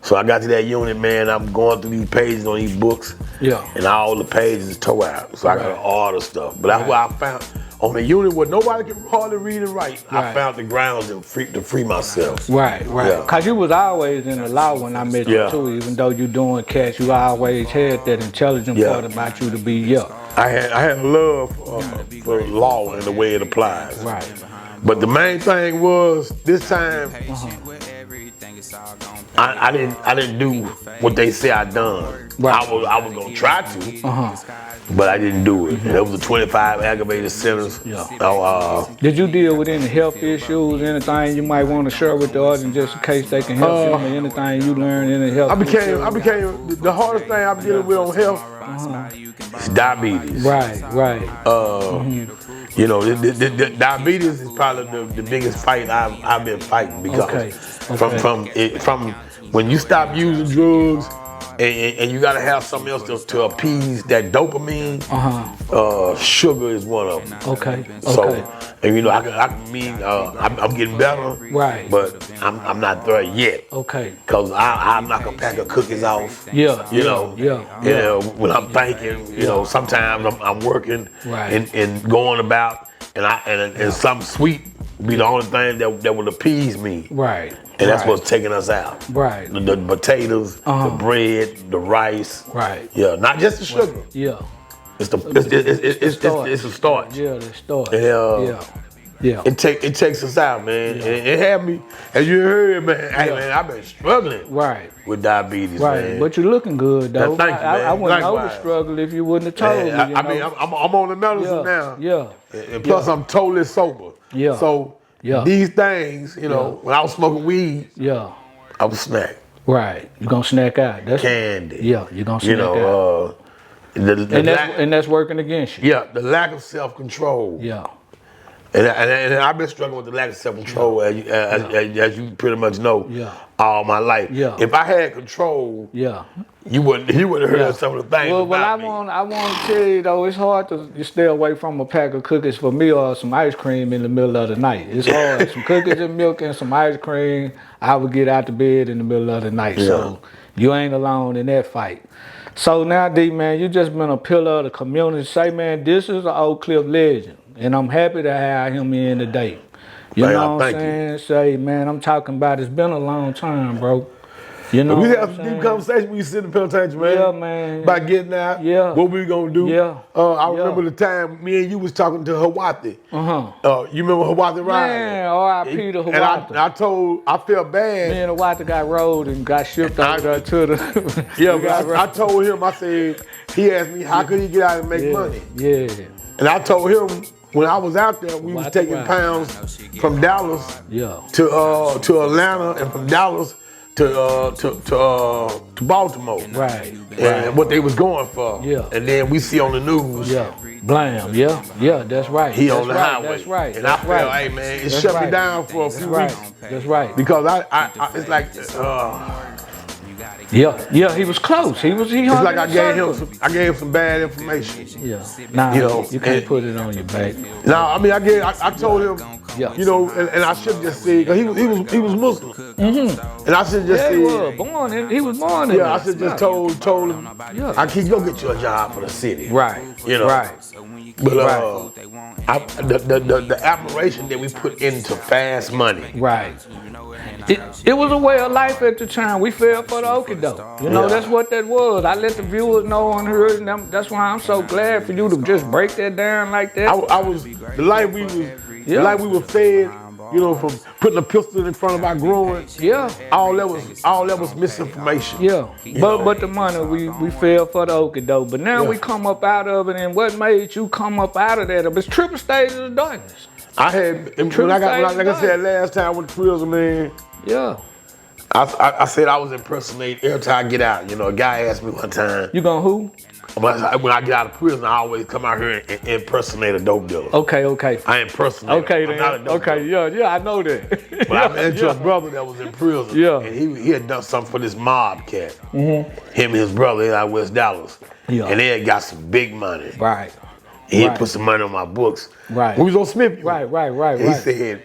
Speaker 3: So I got to that unit, man, I'm going through these pages on these books.
Speaker 2: Yeah.
Speaker 3: And all the pages is tore out. So I got to order stuff. But that's where I found, on the unit where nobody could hardly read and write, I found the grounds to free myself.
Speaker 2: Right.
Speaker 3: Yeah.
Speaker 2: Cause you was always in the law when I met you too. Even though you doing cash, you always had that intelligent part about you to be
Speaker 3: I had a love for law and the way it applies.
Speaker 2: Right.
Speaker 3: But the main thing was this time I didn't do what they say I done.
Speaker 2: Right.
Speaker 3: I was gonna try to, but I didn't do it. And it was a 25 aggravated sentence.
Speaker 2: Did you deal with any health issues, anything you might want to share with the audience just in case they can help you, or anything you learned in the health?
Speaker 3: I became the hardest thing I'm dealing with on health is diabetes.
Speaker 2: Right.
Speaker 3: The diabetes is probably the biggest fight I've been fighting because from when you stop using drugs and you gotta have something else to appease that dopamine. Sugar is one of them.
Speaker 2: Okay.
Speaker 3: So, and I'm getting better.
Speaker 2: Right.
Speaker 3: But I'm not there yet.
Speaker 2: Okay.
Speaker 3: Cause I knock a pack of cookies off.
Speaker 2: Yeah.
Speaker 3: When I'm thinking, sometimes I'm working and going about, and something sweet be the only thing that would appease me.
Speaker 2: Right.
Speaker 3: And that's what's taking us out.
Speaker 2: Right.
Speaker 3: The potatoes, the bread, the rice.
Speaker 2: Right.
Speaker 3: Yeah, not just the sugar.
Speaker 2: Yeah.
Speaker 3: It's a start.
Speaker 2: Yeah, the start. Yeah.
Speaker 3: It takes us out, man.
Speaker 2: Yeah.
Speaker 3: It had me, as you heard, man. Hey, man, I've been struggling with diabetes, man.
Speaker 2: But you're looking good, though.
Speaker 3: Thank you, man.
Speaker 2: I wouldn't know the struggle if you wouldn't have told me.
Speaker 3: I'm on the medicine now.
Speaker 2: Yeah.
Speaker 3: And plus, I'm totally sober.
Speaker 2: Yeah.
Speaker 3: So these things, when I was smoking weed, I was snack.
Speaker 2: Right. You're gonna snack out. That's
Speaker 3: candy.
Speaker 2: Yeah, you're gonna snack out. And that's working against you.
Speaker 3: Yeah, the lack of self-control.
Speaker 2: Yeah.
Speaker 3: And I've been struggling with the lack of self-control, as you pretty much know, all my life.
Speaker 2: Yeah.
Speaker 3: If I had control, you wouldn't have heard some of the things about me.
Speaker 2: I want to tell you though, it's hard to stay away from a pack of cookies for me or some ice cream in the middle of the night. It's hard. Some cookies and milk and some ice cream, I would get out the bed in the middle of the night. Yeah. So you ain't alone in that fight. So now, D, man, you just been a pillar of the community. Say, man, this is an Oak Cliff legend. And I'm happy to have him in today. You know what I'm saying? Say, man, I'm talking about it's been a long time, bro. You know,
Speaker 3: we had some deep conversation when you sit in the penitentiary, man.
Speaker 2: Yeah, man.
Speaker 3: About getting out.
Speaker 2: Yeah.
Speaker 3: What we gonna do.
Speaker 2: Yeah.
Speaker 3: I remember the time me and you was talking to Hawati. You remember Hawati Riley?
Speaker 2: Man, R.I.P. to Hawati.
Speaker 3: And I felt bad.
Speaker 2: Me and Hawati got rolled and got shipped over there to the.
Speaker 3: I told him, I said, he asked me how could he get out and make money.
Speaker 2: Yeah.
Speaker 3: And I told him, when I was out there, we was taking pounds from Dallas to Atlanta, and from Dallas to Baltimore.
Speaker 2: Right.
Speaker 3: And what they was going for.
Speaker 2: Yeah.
Speaker 3: And then we see on the news.
Speaker 2: Yeah. Blam. Yeah, that's right.
Speaker 3: He on the highway.
Speaker 2: That's right.
Speaker 3: And I felt, hey man, it shut me down for a few weeks.
Speaker 2: That's right.
Speaker 3: Because I it's like
Speaker 2: Yeah, he was close. He it's
Speaker 3: like I gave him some bad information.
Speaker 2: Yeah. Nah,
Speaker 3: you know,
Speaker 2: you can't put it on your back.
Speaker 3: No, I mean I told him, you know, and I should just say, cause he was Muslim. And I should just say
Speaker 2: he was born in
Speaker 3: I should just told him, I can go get you a job for the city.
Speaker 2: Right.
Speaker 3: You know.
Speaker 2: Right.
Speaker 3: But the admiration that we put into fast money.
Speaker 2: Right. It was a way of life at the time. We fell for the okie doke. You know, that's what that was. I let the viewers know on here, and that's why I'm so glad for you to just break that down like that.
Speaker 3: I was the life we were fed. You know, from putting a pistol in front of our growing.
Speaker 2: Yeah.
Speaker 3: All that was misinformation.
Speaker 2: Yeah. But the money we fell for the okie doke. But now we come up out of it, and what made you come up out of that? It's triple stages of darkness.
Speaker 3: I had like I said last time with the prison, man.
Speaker 2: Yeah.
Speaker 3: I said I was impersonating every time I get out. You know, a guy asked me one time.
Speaker 2: You gonna who?
Speaker 3: When I get out of prison, I always come out here and impersonate a dope dealer.
Speaker 2: Okay.
Speaker 3: I impersonate.
Speaker 2: Okay,
Speaker 3: I'm not a dope dealer.
Speaker 2: Yeah, I know that.
Speaker 3: But I met your brother that was in prison.
Speaker 2: Yeah.
Speaker 3: And he had done something for this mob cat. Him and his brother in West Dallas. Yeah. And they had got some big money.
Speaker 2: Right.
Speaker 3: And he put some money on my books.
Speaker 2: Right.
Speaker 3: We was on Smith.
Speaker 2: Right.
Speaker 3: He said,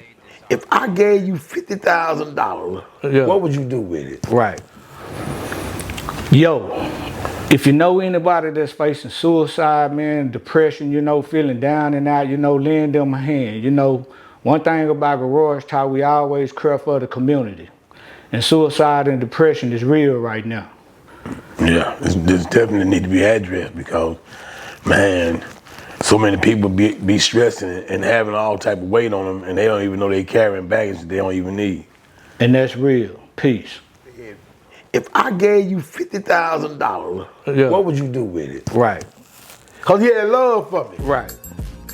Speaker 3: if I gave you $50,000, what would you do with it?
Speaker 2: Right. Yo, if you know anybody that's facing suicide, man, depression, you know, feeling down and out, you know, lend them a hand. You know, one thing about Garage Talk, we always care for the community. And suicide and depression is real right now.
Speaker 3: Yeah, this definitely need to be addressed because, man, so many people be stressing and having all type of weight on them, and they don't even know they carrying baggage that they don't even need.
Speaker 2: And that's real. Peace.
Speaker 3: If I gave you $50,000, what would you do with it?
Speaker 2: Right.
Speaker 3: Cause he had love for me.
Speaker 2: Right.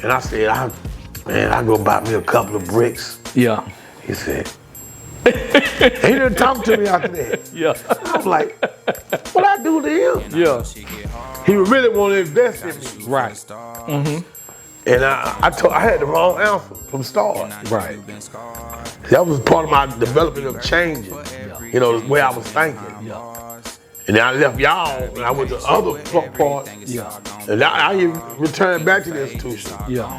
Speaker 3: And I said, I go buy me a couple of bricks.
Speaker 2: Yeah.
Speaker 3: He said, he didn't talk to me after that.
Speaker 2: Yeah.
Speaker 3: I'm like, what I do to him?
Speaker 2: Yeah.
Speaker 3: He really want to invest in me.
Speaker 2: Right.
Speaker 3: And I had the wrong answer from start.
Speaker 2: Right.
Speaker 3: That was part of my development of changing. You know, the way I was thinking. And then I left y'all and I went to other parts. And I even returned back to the institution.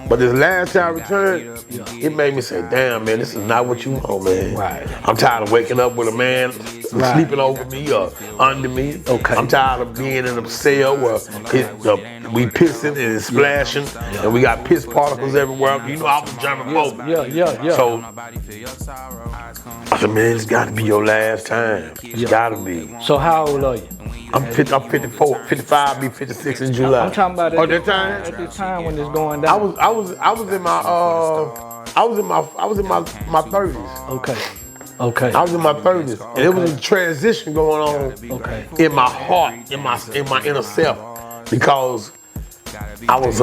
Speaker 3: But this last time I returned, it made me say, damn, man, this is not what you want, man.
Speaker 2: Right.
Speaker 3: I'm tired of waking up with a man sleeping over me or under me.
Speaker 2: Okay.
Speaker 3: I'm tired of being in a cell where we pissing and it's splashing and we got piss particles everywhere. You know, I was germaphobic.
Speaker 2: Yeah.
Speaker 3: So I said, man, it's got to be your last time. It's got to be.
Speaker 2: So how old are you?
Speaker 3: I'm 54, 55, be 56 in July.
Speaker 2: I'm talking about
Speaker 3: at that time.
Speaker 2: At this time when it's going down.
Speaker 3: I was in my 30s.
Speaker 2: Okay.
Speaker 3: I was in my 30s, and it was a transition going on in my heart, in my inner self, because I was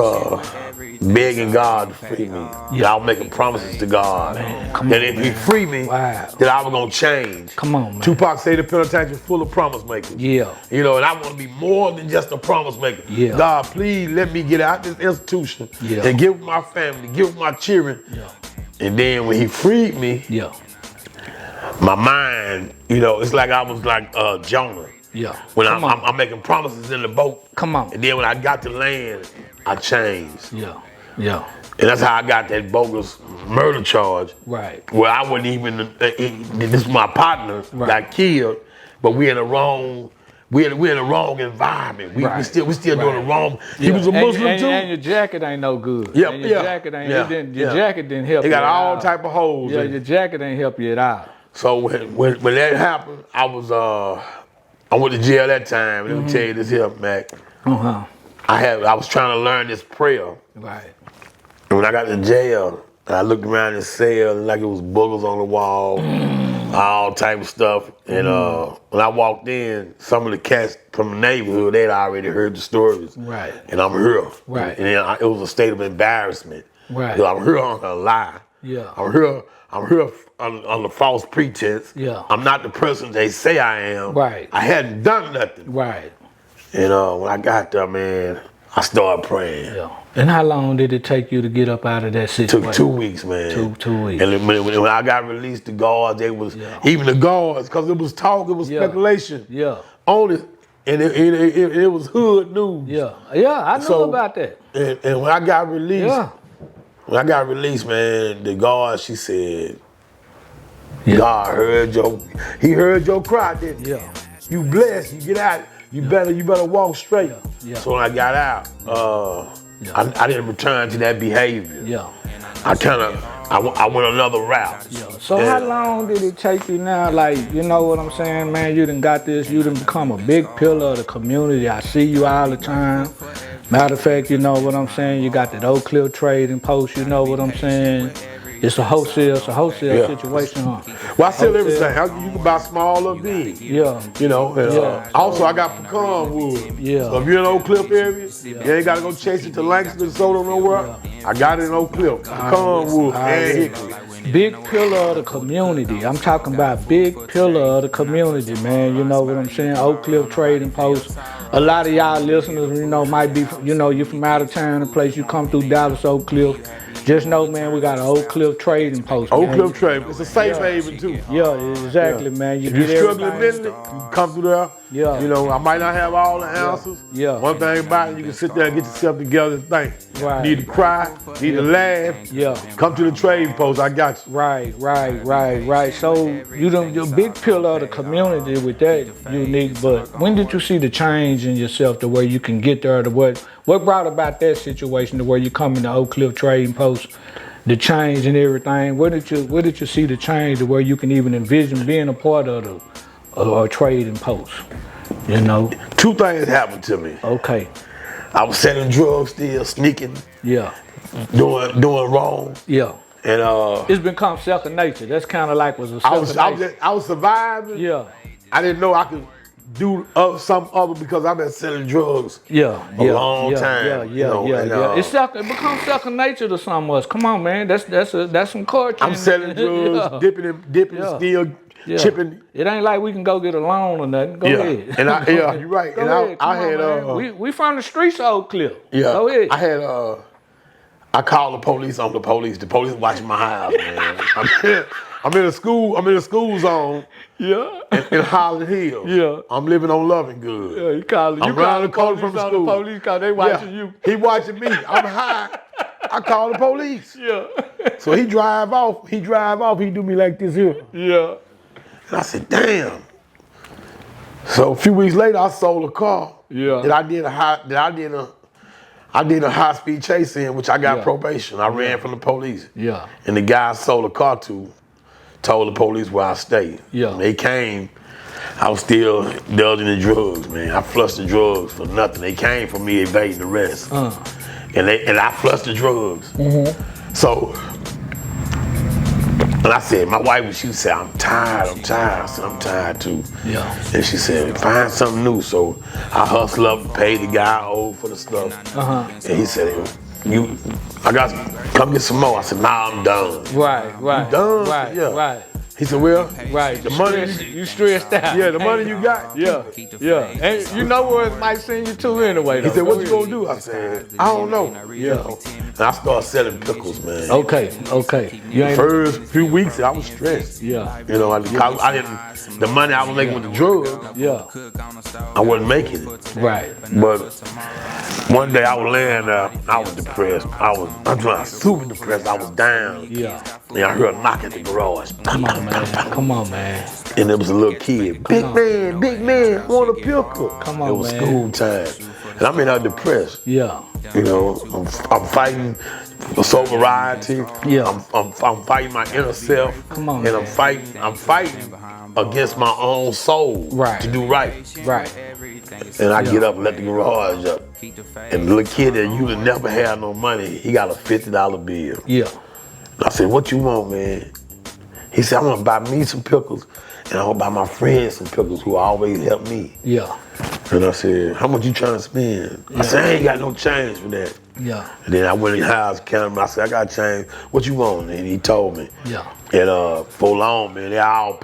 Speaker 3: begging God to free me. Yeah. I was making promises to God that if He free me, that I was gonna change.
Speaker 2: Come on, man.
Speaker 3: Tupac say the penitentiary full of promise makers.
Speaker 2: Yeah.
Speaker 3: You know, and I want to be more than just a promise maker.
Speaker 2: Yeah.
Speaker 3: God, please let me get out this institution and get with my family, get with my children.
Speaker 2: Yeah.
Speaker 3: And then when He freed me, my mind, you know, it's like I was like Jonah.
Speaker 2: Yeah.
Speaker 3: When I'm making promises in the boat.
Speaker 2: Come on.
Speaker 3: And then when I got to land, I changed.
Speaker 2: Yeah. Yeah.
Speaker 3: And that's how I got that bogus murder charge.
Speaker 2: Right.
Speaker 3: Where I wasn't even, this is my partner, got killed, but we in the wrong, we're in the wrong environment. We still doing the wrong. He was a Muslim too.
Speaker 2: And your jacket ain't no good.
Speaker 3: Yep,
Speaker 2: and your jacket ain't. Your jacket didn't help.
Speaker 3: It
Speaker 2: you
Speaker 3: got all
Speaker 2: out.
Speaker 3: type of holes.
Speaker 2: Yeah, your jacket ain't help you at all.
Speaker 3: So when that happened, I went to jail that time. Let me tell you this here, Mac. I was trying to learn this prayer.
Speaker 2: Right.
Speaker 3: And when I got to jail, I looked around the cell and like it was boogers on the wall, all type of stuff. And when I walked in, some of the cats from the neighborhood, they'd already heard the stories.
Speaker 2: Right.
Speaker 3: And I'm here.
Speaker 2: Right.
Speaker 3: And it was a state of embarrassment.
Speaker 2: Right.
Speaker 3: I'm here on a lie.
Speaker 2: Yeah.
Speaker 3: I'm here on the false pretense.
Speaker 2: Yeah.
Speaker 3: I'm not the person they say I am.
Speaker 2: Right.
Speaker 3: I hadn't done nothing.
Speaker 2: Right.
Speaker 3: And when I got there, man, I started praying.
Speaker 2: Yeah. And how long did it take you to get up out of that situation?
Speaker 3: Took 2 weeks, man.
Speaker 2: 2 weeks.
Speaker 3: And when I got released, the guards, they was, even the guards, because it was talk, it was speculation.
Speaker 2: Yeah.
Speaker 3: On it. And it was hood news.
Speaker 2: Yeah. Yeah, I know about that.
Speaker 3: And when I got released, man, the guard, she said, God heard your cry, didn't he?
Speaker 2: Yeah.
Speaker 3: You blessed, you get out, you better walk straight.
Speaker 2: Yeah.
Speaker 3: So when I got out, I didn't return to that behavior.
Speaker 2: Yeah.
Speaker 3: I went another route.
Speaker 2: Yeah. So how long did it take you now? Like, you know what I'm saying, man? You done got this, you done become a big pillar of the community. I see you all the time. Matter of fact, you know what I'm saying? You got that Oak Cliff Trading Post, you know what I'm saying? It's a wholesale situation, huh?
Speaker 3: Well, I sell everything. You can buy small or big.
Speaker 2: Yeah.
Speaker 3: You know, and, also I got pecan wood.
Speaker 2: Yeah.
Speaker 3: So if you're in Oak Cliff area, you ain't gotta go chase it to Langston, Soda, nowhere. I got it in Oak Cliff. Pecan wood and hickory.
Speaker 2: Big pillar of the community. I'm talking about big pillar of the community, man. You know what I'm saying? Oak Cliff Trading Post. A lot of y'all listeners, you know, might be, you know, you're from out of town, the place you come through Dallas, Oak Cliff. Just know, man, we got an Oak Cliff Trading Post.
Speaker 3: Oak Cliff Trading. It's a safe haven too.
Speaker 2: Yeah, exactly, man.
Speaker 3: If you're struggling mentally, you can come through there.
Speaker 2: Yeah.
Speaker 3: You know, I might not have all the answers.
Speaker 2: Yeah.
Speaker 3: One thing about it, you can sit there and get yourself together and think.
Speaker 2: Right.
Speaker 3: Need to cry, need to laugh.
Speaker 2: Yeah.
Speaker 3: Come to the trading post, I got you.
Speaker 2: Right. So you're a big pillar of the community with that unique, but when did you see the change in yourself to where you can get there to what brought about that situation to where you come in the Oak Cliff Trading Post, the change and everything? Where did you see the change to where you can even envision being a part of a trading post? You know?
Speaker 3: 2 things happened to me.
Speaker 2: Okay.
Speaker 3: I was selling drugs still, sneaking.
Speaker 2: Yeah.
Speaker 3: Doing wrong.
Speaker 2: Yeah.
Speaker 3: And
Speaker 2: it's become second nature. That's kind of like was a second nature.
Speaker 3: I was surviving.
Speaker 2: Yeah.
Speaker 3: I didn't know I could do something other because I've been selling drugs for a long time.
Speaker 2: Yeah. It becomes second nature to some of us. Come on, man. That's some culture.
Speaker 3: I'm selling drugs, dipping, still chipping.
Speaker 2: It ain't like we can go get a loan or nothing. Go ahead.
Speaker 3: And you're right.
Speaker 2: Go ahead. I had we from the streets of Oak Cliff.
Speaker 3: Yeah.
Speaker 2: Go ahead.
Speaker 3: I had I called the police on the police. The police watching my house, man. I'm in a school zone. Yeah. In Holland Hill.
Speaker 2: Yeah.
Speaker 3: I'm living on Loving Good.
Speaker 2: Yeah, you call it.
Speaker 3: I'm around the corner from the school.
Speaker 2: The police cause they watching you.
Speaker 3: He watching me. I'm high. I call the police.
Speaker 2: Yeah.
Speaker 3: So he drive off. He do me like this here.
Speaker 2: Yeah.
Speaker 3: And I said, damn. So a few weeks later, I sold a car.
Speaker 2: Yeah.
Speaker 3: That I did a high speed chase in, which I got probation. I ran from the police.
Speaker 2: Yeah.
Speaker 3: And the guy I sold a car to told the police where I stayed.
Speaker 2: Yeah.
Speaker 3: When they came, I was still indulging in drugs, man. I flushed the drugs for nothing. They came for me evading arrest. And I flushed the drugs. Mm-hmm. So, and I said, my wife, she said, I'm tired. I said, I'm tired too.
Speaker 2: Yeah.
Speaker 3: And she said, find something new. So I hustled up, paid the guy I owed for the stuff. And he said, I got come get some more. I said, nah, I'm done.
Speaker 2: Right.
Speaker 3: You done?
Speaker 2: Right.
Speaker 3: Yeah.
Speaker 2: Right.
Speaker 3: He said, well,
Speaker 2: Right.
Speaker 3: the money
Speaker 2: you stressed out.
Speaker 3: Yeah, the money you got.
Speaker 2: Yeah. And you know where it might send you to anyway.
Speaker 3: He
Speaker 2: Though.
Speaker 3: said, what you gonna do? I said, I don't know.
Speaker 2: Yeah.
Speaker 3: And I started selling pickles, man.
Speaker 2: Okay. You ain't
Speaker 3: First few weeks, I was stressed.
Speaker 2: Yeah.
Speaker 3: You know, I didn't. The money I was making with the drugs,
Speaker 2: Yeah.
Speaker 3: I wasn't making it.
Speaker 2: Right.
Speaker 3: But one day I was laying there, I was depressed. I'm super depressed. I was down.
Speaker 2: Yeah.
Speaker 3: And I heard a knock at the garage.
Speaker 2: Come on, man.
Speaker 3: And there was a little kid. Big man, want a pickle.
Speaker 2: Come on,
Speaker 3: It was
Speaker 2: man.
Speaker 3: school time. And I'm in there depressed.
Speaker 2: Yeah.
Speaker 3: You know, I'm fighting for sobriety.
Speaker 2: Yeah.
Speaker 3: I'm fighting my inner self.
Speaker 2: Come on,
Speaker 3: and
Speaker 2: man.
Speaker 3: I'm fighting against my own soul
Speaker 2: Right.
Speaker 3: to do right.
Speaker 2: Right.
Speaker 3: And I get up and let the garage up. And the little kid that used to never have no money, he got a $50 bill.
Speaker 2: Yeah.
Speaker 3: I said, what you want, man? He said, I want to buy me some pickles, and I want to buy my friends some pickles who always help me.
Speaker 2: Yeah.
Speaker 3: And I said, how much you trying to spend? I said, I ain't got no change for that.
Speaker 2: Yeah.
Speaker 3: And then I went in the house, counted him. I said, I got change. What you want? And he told me.
Speaker 2: Yeah.
Speaker 3: And for long, man, they all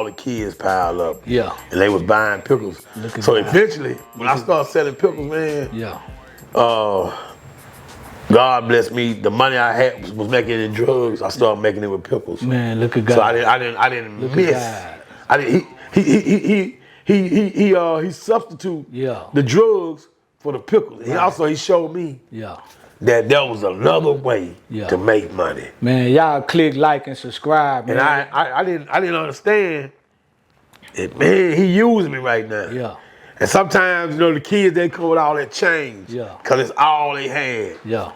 Speaker 3: the kids piled up.
Speaker 2: Yeah.
Speaker 3: And they was buying pickles. So eventually, when I started selling pickles, man,
Speaker 2: Yeah.
Speaker 3: God bless me. The money I had was making it in drugs. I started making it with pickles.
Speaker 2: Man, look at God.
Speaker 3: So I didn't
Speaker 2: Look
Speaker 3: miss.
Speaker 2: at
Speaker 3: I didn't. He substitute the drugs for the pickles. Right. He showed me that there was another way to make money.
Speaker 2: Man, y'all click like and subscribe. Man.
Speaker 3: And I didn't understand it. Man, he using me right now.
Speaker 2: Yeah.
Speaker 3: And sometimes, you know, the kids, they come with all that change.
Speaker 2: Yeah.
Speaker 3: Because it's all they had.
Speaker 2: Yeah.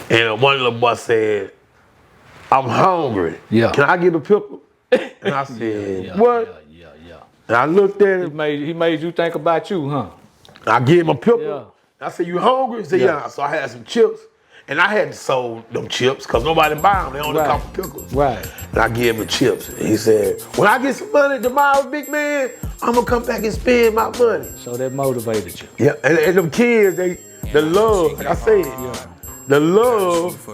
Speaker 3: And one little boy said, I'm hungry.
Speaker 2: Yeah.
Speaker 3: Can I get a pickle? And I said, what?
Speaker 2: Yeah.
Speaker 3: And I looked at him.
Speaker 2: He made you think about you, huh?
Speaker 3: I gave him a pickle.
Speaker 2: Yeah.
Speaker 3: I said, you hungry? He said, yeah. So I had some chips. And I hadn't sold them chips because nobody buy them. They only come for pickles.
Speaker 2: Right.
Speaker 3: And I gave him the chips. And he said, when I get some money tomorrow, big man, I'm going to come back and spend my money.
Speaker 2: So that motivated you.
Speaker 3: Yeah. And them kids, the love, like I said, the love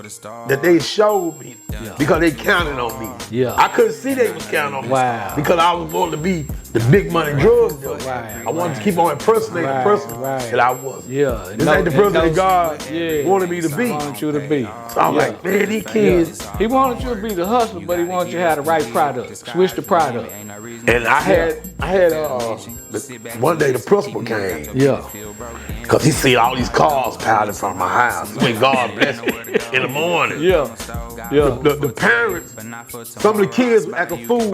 Speaker 3: that they showed me because they counted on me.
Speaker 2: Yeah.
Speaker 3: I couldn't see they was counting on me.
Speaker 2: Wow.
Speaker 3: Because I was going to be the big money drug dealer.
Speaker 2: Right.
Speaker 3: I wanted to keep on impersonating the person that I was.
Speaker 2: Yeah.
Speaker 3: This ain't the person that God wanted me to be.
Speaker 2: Wanted you to be.
Speaker 3: So I'm like, man, these kids.
Speaker 2: He wanted you to be the hustler, but he wanted you to have the right product. Switch the product.
Speaker 3: And I had one day the principal came.
Speaker 2: Yeah.
Speaker 3: Cause he see all these cars piled in front of my house. When God bless me in the morning.
Speaker 2: Yeah.
Speaker 3: The parents, some of the kids were acting fool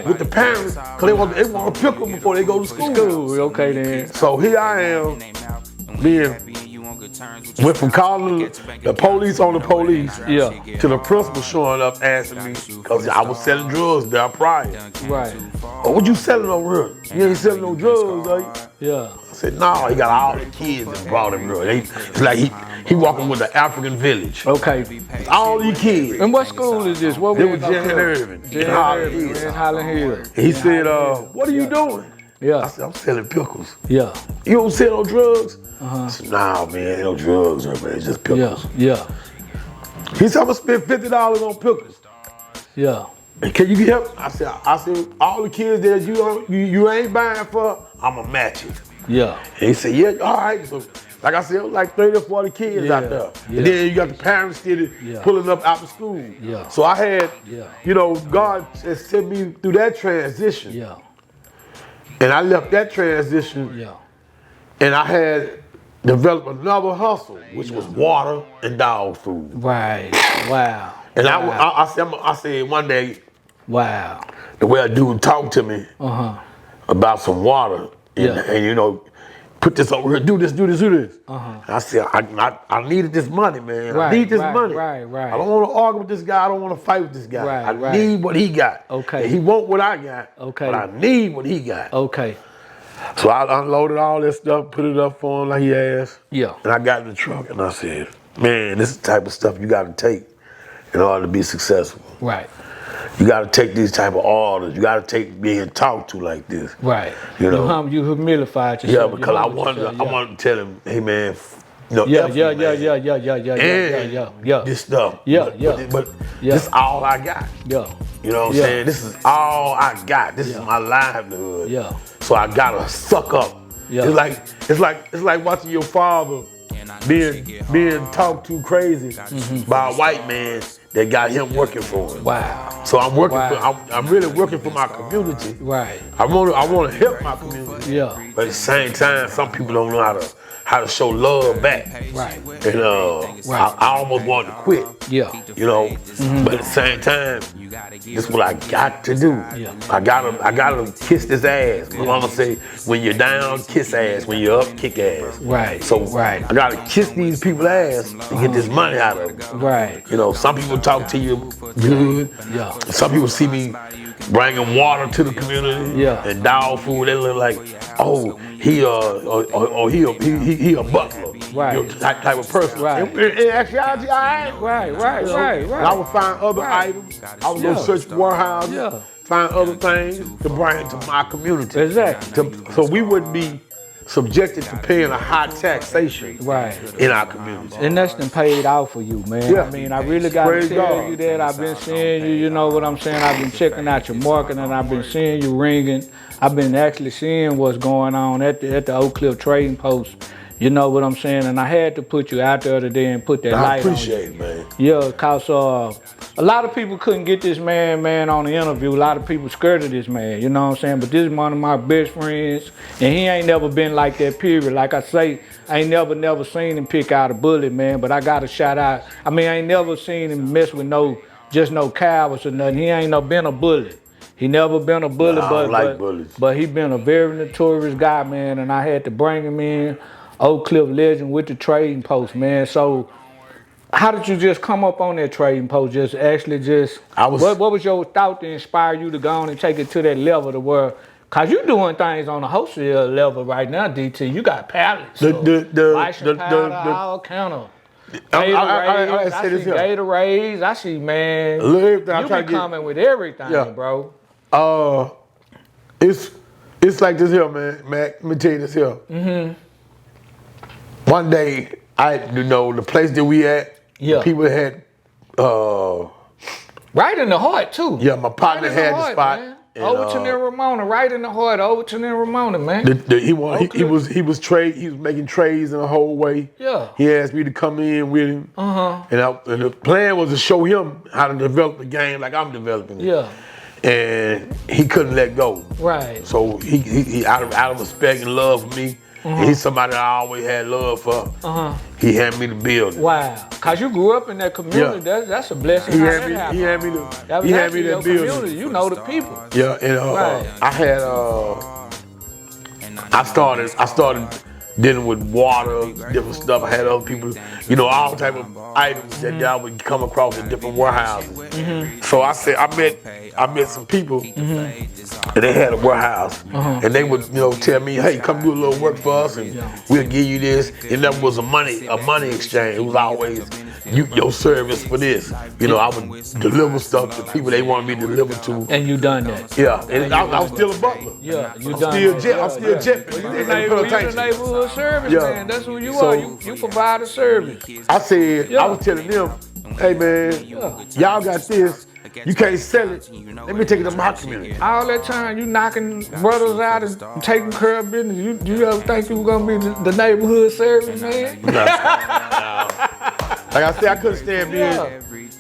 Speaker 3: with the parents, cause they want to pick them before they go to school.
Speaker 2: Okay then.
Speaker 3: So here I am, went from calling the police on the police to the principal showing up asking me, cause I was selling drugs there prior.
Speaker 2: Right.
Speaker 3: Oh, what you selling over here? You ain't selling no drugs, are you?
Speaker 2: Yeah.
Speaker 3: I said, no, he got all the kids that brought him drugs. It's like he walking with the African village.
Speaker 2: Okay.
Speaker 3: All these kids.
Speaker 2: And what school is this? What
Speaker 3: It was Jen Irvin.
Speaker 2: In Highland Hills.
Speaker 3: He said, what are you doing?
Speaker 2: Yeah.
Speaker 3: I said, I'm selling pickles.
Speaker 2: Yeah.
Speaker 3: You don't sell no drugs? I said, nah, man, ain't no drugs, man. It's just pickles.
Speaker 2: Yeah.
Speaker 3: He said, I'm gonna spend $50 on pickles.
Speaker 2: Yeah.
Speaker 3: And can you help? I said, all the kids that you ain't buying for, I'm gonna match it.
Speaker 2: Yeah.
Speaker 3: And he said, yeah, all right. So, like I said, it was like 30 or 40 kids out there. And then you got the parents pulling up out of school.
Speaker 2: Yeah.
Speaker 3: So I had, you know, God has sent me through that transition.
Speaker 2: Yeah.
Speaker 3: And I left that transition.
Speaker 2: Yeah.
Speaker 3: And I had developed another hustle, which was water and dog food.
Speaker 2: Right. Wow.
Speaker 3: And I said one day,
Speaker 2: wow,
Speaker 3: the way a dude talked to me about some water, and you know, put this over here, do this. I said, I needed this money, man. I need this money.
Speaker 2: Right.
Speaker 3: I don't want to argue with this guy. I don't want to fight with this guy. I need what he got.
Speaker 2: Okay.
Speaker 3: And he want what I got.
Speaker 2: Okay.
Speaker 3: But I need what he got.
Speaker 2: Okay.
Speaker 3: So I unloaded all this stuff, put it up for him like he asked.
Speaker 2: Yeah.
Speaker 3: And I got in the truck and I said, man, this is the type of stuff you got to take in order to be successful.
Speaker 2: Right.
Speaker 3: You got to take these type of orders. You got to take being talked to like this.
Speaker 2: Right.
Speaker 3: You know.
Speaker 2: You humilified yourself.
Speaker 3: Yeah, because I wanted to tell him, hey man, This stuff. But this is all I got. You know what I'm saying? This is all I got. This is my livelihood. So I gotta suck up. It's like watching your father being talked to crazy by a white man that got him working for him.
Speaker 2: Wow.
Speaker 3: So I'm working I'm really working for my community.
Speaker 2: Right.
Speaker 3: I wanna help my community. But at the same time, some people don't know how to show love back.
Speaker 2: Right.
Speaker 3: And I almost wanted to quit. You know, but at the same time, this is what I got to do. I gotta kiss this ass. My mama say, when you're down, kiss ass. When you're up, kick ass.
Speaker 2: Right.
Speaker 3: So I gotta kiss these people's ass to get this money out of them.
Speaker 2: Right.
Speaker 3: You know, some people talk to you good. Some people see me bringing water to the community and dog food. They look like, oh, he a butler.
Speaker 2: Right.
Speaker 3: You know, that type of person.
Speaker 2: Right.
Speaker 3: In actuality, I ain't.
Speaker 2: Right.
Speaker 3: And I would find other items. I would go search warehouses, find other things to bring to my community.
Speaker 2: Exactly.
Speaker 3: So we wouldn't be subjected to paying a high taxation in our community.
Speaker 2: And that's been paid out for you, man. I mean, I really got to tell you that. I've been seeing you, you know what I'm saying? I've been checking out your marketing, and I've been seeing you ringing. I've been actually seeing what's going on at the Oak Cliff Trading Post. You know what I'm saying? And I had to put you out there today and put that light on.
Speaker 3: I appreciate it, man.
Speaker 2: Yeah, cause a lot of people couldn't get this man on the interview. A lot of people scared of this man, you know what I'm saying? But this is one of my best friends, and he ain't never been like that, period. Like I say, I ain't never seen him pick out a bullet, man, but I got to shout out. I mean, I ain't never seen him mess with no cowards or nothing. He ain't been a bullet. He never been a bullet, but he been a very notorious guy, man, and I had to bring him in. Oak Cliff legend with the Trading Post, man. So how did you just come up on that Trading Post? What was your thought to inspire you to go on and take it to that level to where, cause you doing things on the wholesale level right now, DT. You got pallets, all kind of Gatorades. I see, man. You be coming with everything, bro.
Speaker 3: It's like this here, man. Mac, let me tell you this here. One day, the place that we at, people had
Speaker 2: right in the heart too.
Speaker 3: Yeah, my partner had the spot.
Speaker 2: Man. Overton and Ramona, right in the heart. Overton and Ramona, man.
Speaker 3: He was making trades in the whole way.
Speaker 2: Yeah.
Speaker 3: He asked me to come in with him. And the plan was to show him how to develop the game like I'm developing it.
Speaker 2: Yeah.
Speaker 3: And he couldn't let go.
Speaker 2: Right.
Speaker 3: So he out of respect and love for me. He's somebody I always had love for. He handed me the building.
Speaker 2: Wow. Cause you grew up in that community. That's a blessing.
Speaker 3: He had me that building.
Speaker 2: You know the people.
Speaker 3: Yeah, and I started dealing with water, different stuff. I had other people, all type of items that I would come across in different warehouses. So I met some people, and they had a warehouse, and they would, tell me, hey, come do a little work for us, and we'll give you this. And that was a money exchange. It was always your service for this. I would deliver stuff to people they wanted me to deliver to.
Speaker 2: And you done that.
Speaker 3: Yeah, and I was still a butler.
Speaker 2: Yeah,
Speaker 3: I'm still jet.
Speaker 2: You the neighborhood service, man. That's who you are. You provide a service.
Speaker 3: I said, I was telling them, hey man, y'all got this. You can't sell it. Let me take it to my community.
Speaker 2: All that time you knocking brothers out and taking care of business. You ever think you were gonna be the neighborhood service, man?
Speaker 3: No. Like I said, I couldn't stand being.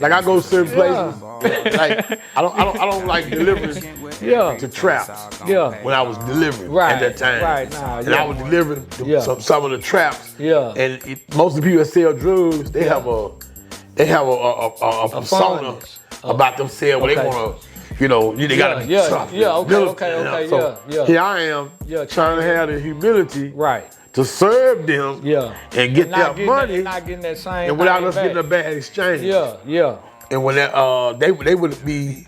Speaker 3: Like I go to certain places. Like I don't like delivering to traps. When I was delivering at that time. And I was delivering to some of the traps. And most of the people that sell drugs, they have a persona about themselves where they want to, they got to be tough.
Speaker 2: Okay.
Speaker 3: Here I am trying to have the humility to serve them and get their money
Speaker 2: not getting that same
Speaker 3: and without us getting a bad exchange. And when that, they would be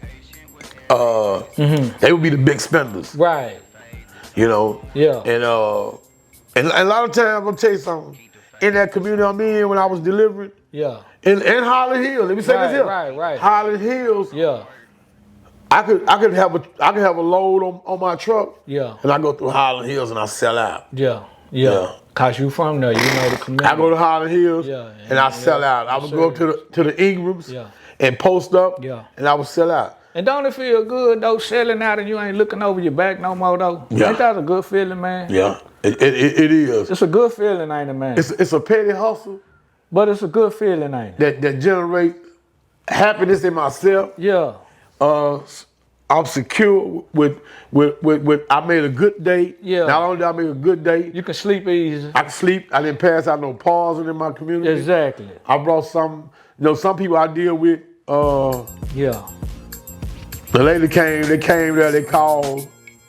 Speaker 3: the big spenders.
Speaker 2: Right.
Speaker 3: And a lot of times, I'm going to tell you something. In that community I'm in, when I was delivering, in Holland Hills, let me say this here.
Speaker 2: Right.
Speaker 3: Holland Hills, I could have a load on my truck, and I go through Holland Hills and I sell out.
Speaker 2: Cause you from there, you know the community.
Speaker 3: I go to Highland Hills,
Speaker 2: Yeah,
Speaker 3: and I sell out. I would go up to the Ingrams, and post up, and I would sell out.
Speaker 2: And don't it feel good though, selling out and you ain't looking over your back no more though?
Speaker 3: Yeah.
Speaker 2: Ain't that a good feeling, man?
Speaker 3: Yeah, it is.
Speaker 2: It's a good feeling, ain't it, man?
Speaker 3: It's a petty hustle,
Speaker 2: but it's a good feeling, ain't it?
Speaker 3: That generate happiness in myself.
Speaker 2: Yeah.
Speaker 3: I'm secure with I made a good day.
Speaker 2: Yeah.
Speaker 3: Not only did I make a good day,
Speaker 2: you can sleep easy.
Speaker 3: I can sleep. I didn't pass out no poison in my community.
Speaker 2: Exactly.
Speaker 3: I brought some, some people I deal with.
Speaker 2: Yeah.
Speaker 3: The lady came, they came there, they called.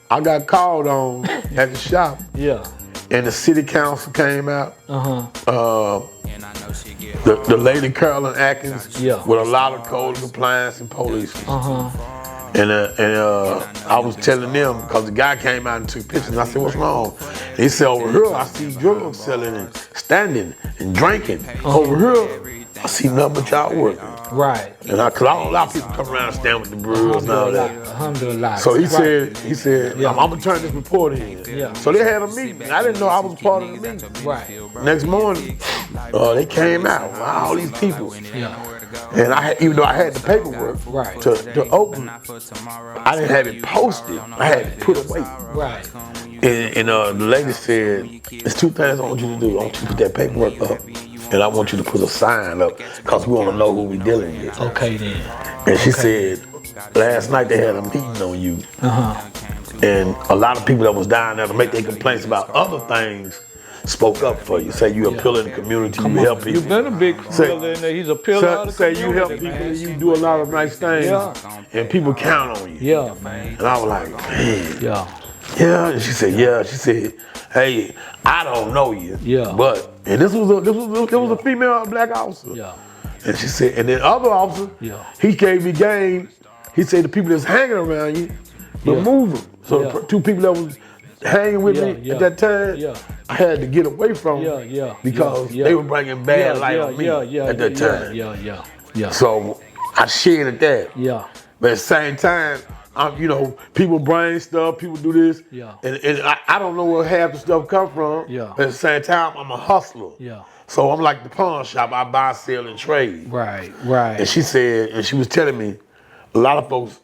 Speaker 3: I got called on at the shop.
Speaker 2: Yeah.
Speaker 3: And the city council came out.
Speaker 2: Uh-huh.
Speaker 3: The lady Carolyn Atkins with a lot of code of compliance and police.
Speaker 2: Uh-huh.
Speaker 3: And I was telling them, because the guy came out and took pictures, and I said, what's wrong? And he said, over here, I see drugs selling and standing and drinking. Over here, I see nothing but y'all working.
Speaker 2: Right.
Speaker 3: And cause I don't allow people to come around and stand with the brewers and all that.
Speaker 2: Alhamdulillah.
Speaker 3: So he said, I'm gonna turn this report in.
Speaker 2: Yeah.
Speaker 3: So they had a meeting. I didn't know I was part of the meeting.
Speaker 2: Right.
Speaker 3: Next morning, they came out, all these people.
Speaker 2: Yeah.
Speaker 3: And even though I had the paperwork to open, I didn't have it posted. I had it put away.
Speaker 2: Right.
Speaker 3: And the lady said, there's two things I want you to do. I want you to put that paperwork up, and I want you to put a sign up, because we want to know who we dealing with.
Speaker 2: Okay then.
Speaker 3: And she said, last night they had a meeting on you. And a lot of people that was down there to make their complaints about other things spoke up for you. Say you a pillar in the community, you help people.
Speaker 2: You've been a big pillar in there. He's a pillar of the
Speaker 3: community. Say you help people and you do a lot of nice things. And people count on you.
Speaker 2: Yeah, man.
Speaker 3: And I was like, man.
Speaker 2: Yeah.
Speaker 3: Yeah. And she said, yeah. She said, hey, I don't know you.
Speaker 2: Yeah.
Speaker 3: But, and this was a female black officer.
Speaker 2: Yeah.
Speaker 3: And she said, and then other officer, he gave me game. He said the people that's hanging around you, remove them. So the two people that was hanging with me at that time, I had to get away from them because they were bringing bad light on me at that time. So I shared that.
Speaker 2: Yeah.
Speaker 3: But at the same time, people bring stuff, people do this, and I don't know where half the stuff come from.
Speaker 2: Yeah.
Speaker 3: But at the same time, I'm a hustler.
Speaker 2: Yeah.
Speaker 3: So I'm like the pawn shop. I buy, sell, and trade.
Speaker 2: Right. Right.
Speaker 3: And she said, and she was telling me, a lot of folks,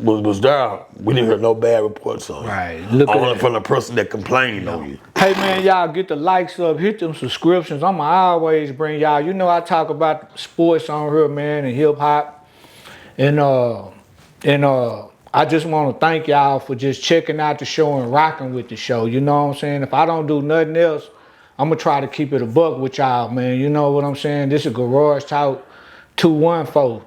Speaker 3: was there. We didn't hear no bad reports on you.
Speaker 2: Right. Look
Speaker 3: only
Speaker 2: at
Speaker 3: from the person that complained on you.
Speaker 2: Hey man, y'all get the likes up, hit them subscriptions. I'ma always bring y'all. You know I talk about sports on here, man, and hip hop. And I just want to thank y'all for just checking out the show and rocking with the show. You know what I'm saying? If I don't do nothing else, I'm gonna try to keep it a buck with y'all, man. You know what I'm saying? This is Garage Talk 214.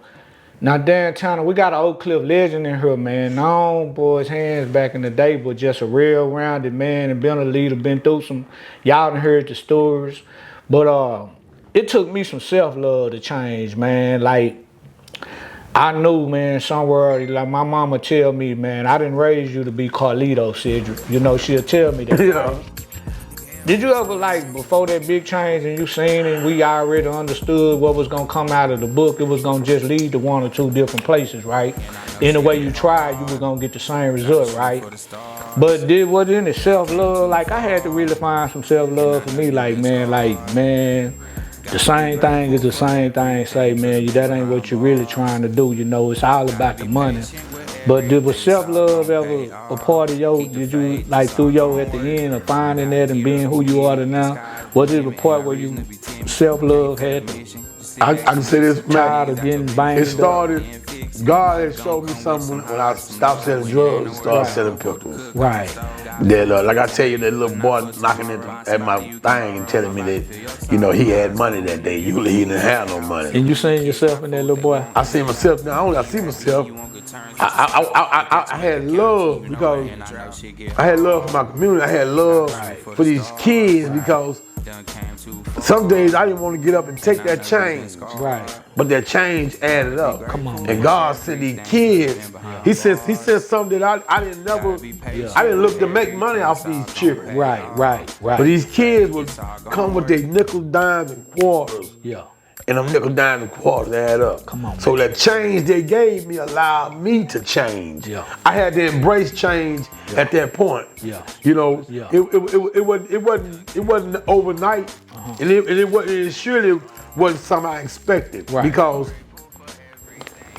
Speaker 2: Now, downtown, we got an Oak Cliff legend in here, man. Known boys' hands back in the day, but just a real rounded man and been a leader, been through some, y'all done heard the stories. But it took me some self-love to change, man. Like, I knew, man, somewhere, like my mama tell me, man, I didn't raise you to be Carlito, Cedric. You know, she'll tell me that.
Speaker 3: Yeah.
Speaker 2: Did you ever, like, before that big change and you seen it, we already understood what was going to come out of the book, it was going to just lead to one or two different places, right? In the way you tried, you were going to get the same result, right? But was it any self-love? Like, I had to really find some self-love for me, like, man, the same thing is the same thing. Say, man, that ain't what you're really trying to do. You know, it's all about the money. But was self-love ever a part of did you, like, through at the end of finding that and being who you are now, was it a part where you self-love had to,
Speaker 3: I can say this, man,
Speaker 2: tired of getting banged?
Speaker 3: It started, God had showed me something when I stopped selling drugs and started selling pistols.
Speaker 2: Right.
Speaker 3: That, like I tell you, that little boy knocking at my thing and telling me that, he had money that day. He didn't have no money.
Speaker 2: And you seen yourself in that little boy?
Speaker 3: I see myself now. I see myself. I had love because I had love for my community. I had love for these kids because some days I didn't want to get up and take that change.
Speaker 2: Right.
Speaker 3: But that change added up.
Speaker 2: Come on.
Speaker 3: And God sent these kids. He said something that I didn't look to make money off these children.
Speaker 2: Right.
Speaker 3: But these kids would come with their nickel, dimes, and quarters.
Speaker 2: Yeah.
Speaker 3: and them nickel dimes and quarters add up.
Speaker 2: Come on,
Speaker 3: so that change they gave me allowed me to change.
Speaker 2: Yeah.
Speaker 3: I had to embrace change at that point.
Speaker 2: Yeah.
Speaker 3: You know,
Speaker 2: Yeah.
Speaker 3: it wasn't overnight, and it surely wasn't something I expected.
Speaker 2: Right.
Speaker 3: Because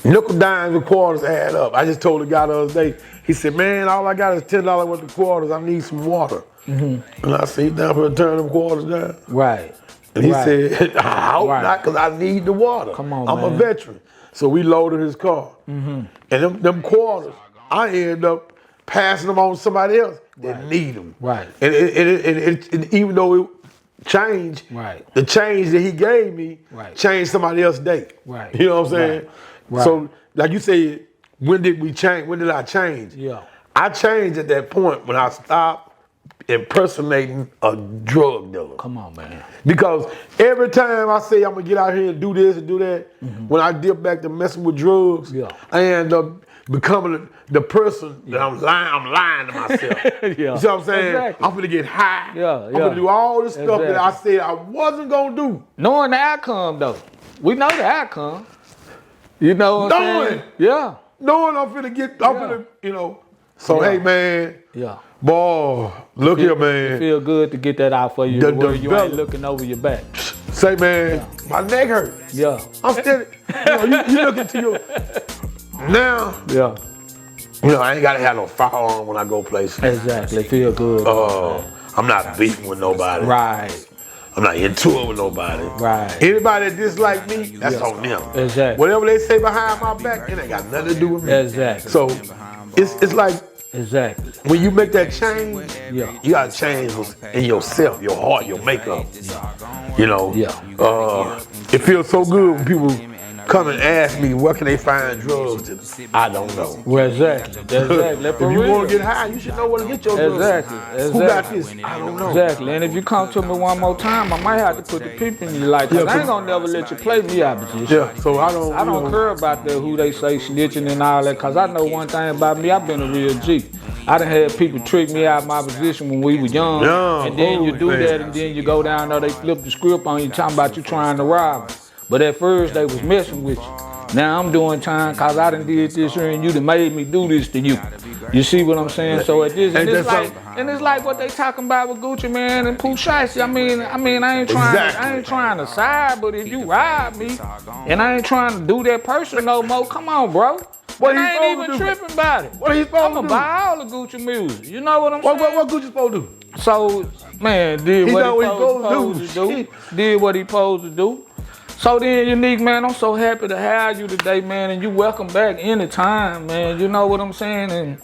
Speaker 3: nickel dimes and quarters add up. I just told the guy the other day. He said, "Man, all I got is $10 worth of quarters. I need some water." And I said, "You down for to turn them quarters down?"
Speaker 2: Right.
Speaker 3: And he
Speaker 2: Right.
Speaker 3: said, "I hope
Speaker 2: Right.
Speaker 3: not, because I need the water.
Speaker 2: Come on,
Speaker 3: I'm
Speaker 2: man.
Speaker 3: a veteran." So we loaded his car. And them quarters, I ended up passing them on to somebody else that need them.
Speaker 2: Right.
Speaker 3: And even though it changed,
Speaker 2: Right.
Speaker 3: the change that he gave me
Speaker 2: Right.
Speaker 3: changed somebody else's day.
Speaker 2: Right.
Speaker 3: You know what I'm saying?
Speaker 2: Right.
Speaker 3: So, like you said, when did we change? When did I change?
Speaker 2: Yeah.
Speaker 3: I changed at that point when I stopped impersonating a drug dealer.
Speaker 2: Come on, man.
Speaker 3: Because every time I say I'm gonna get out here and do this and do that, when I dip back to messing with drugs, I end up becoming the person that I'm lying to myself. You see what I'm saying?
Speaker 2: Exactly.
Speaker 3: I'm gonna get high. I'm gonna do all this stuff that
Speaker 2: Exactly.
Speaker 3: I said I wasn't gonna do.
Speaker 2: Knowing the outcome, though. We know the outcome. You know what I'm saying? Yeah.
Speaker 3: Knowing I'm finna, you know. So, hey, man.
Speaker 2: Yeah.
Speaker 3: Boy, look here, man.
Speaker 2: It feel good to get that out for you. Where you ain't looking over your back.
Speaker 3: Say, man, my neck hurt.
Speaker 2: Yeah.
Speaker 3: I'm still, you looking to your, now,
Speaker 2: Yeah.
Speaker 3: I ain't gotta have no firearm when I go places.
Speaker 2: Exactly. Feel good.
Speaker 3: I'm not beefing with nobody.
Speaker 2: Right.
Speaker 3: I'm not into it with nobody.
Speaker 2: Right.
Speaker 3: Anybody that dislike me, that's on them.
Speaker 2: Exactly.
Speaker 3: Whatever they say behind my back, it ain't got nothing to do with me.
Speaker 2: Exactly.
Speaker 3: So, it's like,
Speaker 2: Exactly.
Speaker 3: when you make that change,
Speaker 2: Yeah.
Speaker 3: you gotta change what's in yourself, your heart, your makeup. You know, it feels so good when people come and ask me where can they find drugs. I don't know.
Speaker 2: Well, exactly. Exactly.
Speaker 3: If you want to get high, you should know where to get your drugs.
Speaker 2: Exactly.
Speaker 3: Who got this? I don't know.
Speaker 2: Exactly. And if you come to me one more time, I might have to put the people in your life. Cause I ain't gonna never let you play me out of this.
Speaker 3: Yeah. So I don't
Speaker 2: care about who they say snitching and all that. Cause I know one thing about me. I've been a real G. I done had people trick me out of my position when we were young. And then you do that, and then you go down there, they flip the script on you, talking about you trying to rob them. But at first they was messing with you. Now I'm doing time cause I done did this here and you done made me do this to you. You see what I'm saying? So at this, and it's like what they talking about with Gucci Man and Pooh Shiesty. I mean, I ain't trying to side, but if you rob me and I ain't trying to do that person no more, come on, bro.
Speaker 3: What
Speaker 2: I ain't
Speaker 3: supposed
Speaker 2: even
Speaker 3: to do?
Speaker 2: tripping about it.
Speaker 3: What he supposed to do?
Speaker 2: I'ma buy all the Gucci music. You know what I'm saying?
Speaker 3: What Gucci supposed to do?
Speaker 2: So, man, did what he supposed to do. Did what he supposed to do. So then, Unique, man, I'm so happy to have you today, man, and you welcome back anytime, man. You know what I'm saying? And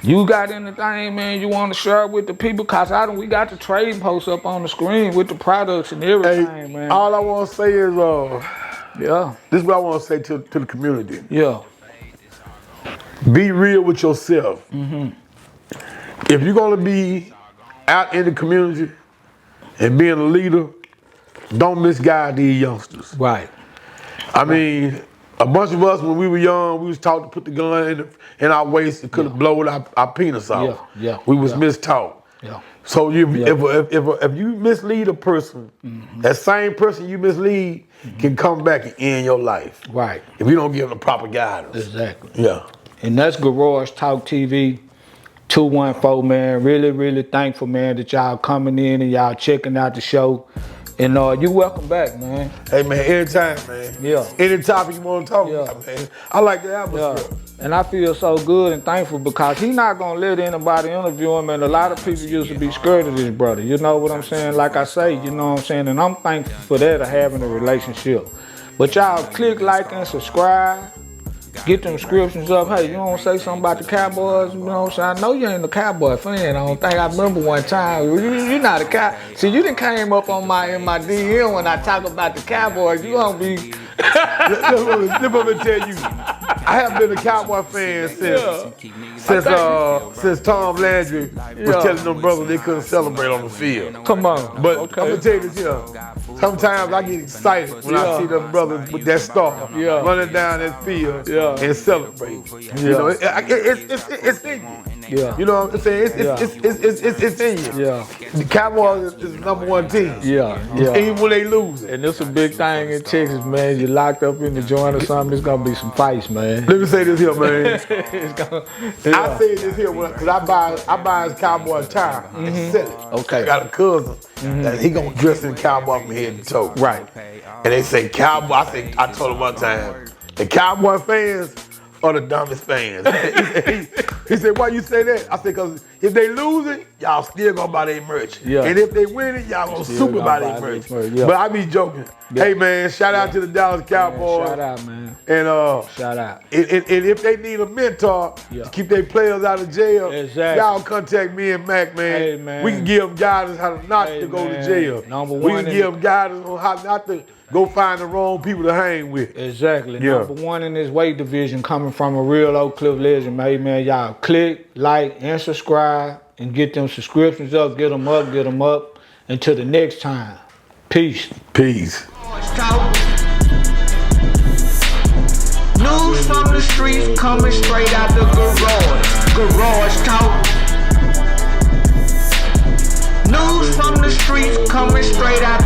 Speaker 2: you got anything, man, you want to share with the people? Cause we got the trading posts up on the screen with the products and everything, man.
Speaker 3: All I want to say is,
Speaker 2: this
Speaker 3: is what I want to say to the community.
Speaker 2: Yeah.
Speaker 3: Be real with yourself. If you're gonna be out in the community and being a leader, don't misguide these youngsters.
Speaker 2: Right.
Speaker 3: I mean, a bunch of us when we were young, we was taught to put the gun in our waist and could have blown our penis off. We was mistaught.
Speaker 2: Yeah.
Speaker 3: So if you mislead a person, that same person you mislead can come back and end your life.
Speaker 2: Right.
Speaker 3: If you don't give them the proper guidance.
Speaker 2: Exactly.
Speaker 3: Yeah.
Speaker 2: And that's Garage Talk TV 214, man. Really, really thankful, man, that y'all coming in and y'all checking out the show. And you welcome back, man.
Speaker 3: Hey, man, anytime, man.
Speaker 2: Yeah.
Speaker 3: Any topic you want to talk about, man. I like the atmosphere.
Speaker 2: And I feel so good and thankful because he not going to let anybody interview him. And a lot of people used to be scared of this brother. You know what I'm saying? Like I say, you know what I'm saying? And I'm thankful for that, of having a relationship. But y'all click, like, and subscribe. Get them descriptions up. Hey, you want to say something about the Cowboys? You know what I'm saying? I know you ain't a Cowboy fan. I don't think I remember one time. You're not a Cow. See, you done came up on in my DM when I talk about the Cowboys. You gonna be.
Speaker 3: Let me tell you, I have been a Cowboy fan since Tom Landry was telling them brothers they couldn't celebrate on the field.
Speaker 2: Come on.
Speaker 3: But I'm gonna tell you this here. Sometimes I get excited when I see them brothers with that star running down that field and celebrate. You know, it's in you.
Speaker 2: Yeah.
Speaker 3: You know what I'm saying? It's in you.
Speaker 2: Yeah.
Speaker 3: The Cowboys is the #1 team.
Speaker 2: Yeah. Yeah.
Speaker 3: Even when they lose it.
Speaker 2: And it's a big thing in Texas, man. You locked up in the joint or something, there's gonna be some fights, man.
Speaker 3: Let me say this here, man.
Speaker 2: Yeah.
Speaker 3: I say this here because I buy his cowboy attire and sell it.
Speaker 2: Okay.
Speaker 3: I got a cousin that he gonna dress in cowboy from head to toe.
Speaker 2: Right.
Speaker 3: And they say cowboy. I told him one time, the Cowboy fans are the dumbest fans. He said, why you say that? I said, because if they losing, y'all still gonna buy their merch.
Speaker 2: Yeah.
Speaker 3: And if they winning, y'all gonna super buy their merch.
Speaker 2: Yeah.
Speaker 3: But I be joking.
Speaker 2: Yeah.
Speaker 3: Hey man, shout out to the Dallas Cowboys.
Speaker 2: Shout out, man.
Speaker 3: And
Speaker 2: shout out.
Speaker 3: And if they need a mentor to keep their players out of jail, y'all contact me and Mac, man.
Speaker 2: Hey, man.
Speaker 3: We can give them guidance how not to go to jail. We can give them guidance on how not to go find the wrong people to hang with.
Speaker 2: Exactly. #1 in this weight division, coming from a real Oak Cliff legend, man. Y'all click, like, and subscribe, and get them subscriptions up. Get them up, get them up. Until the next time. Peace.
Speaker 3: Peace.
Speaker 1: News from the streets coming straight out the garage. Garage talk. News from the streets coming straight out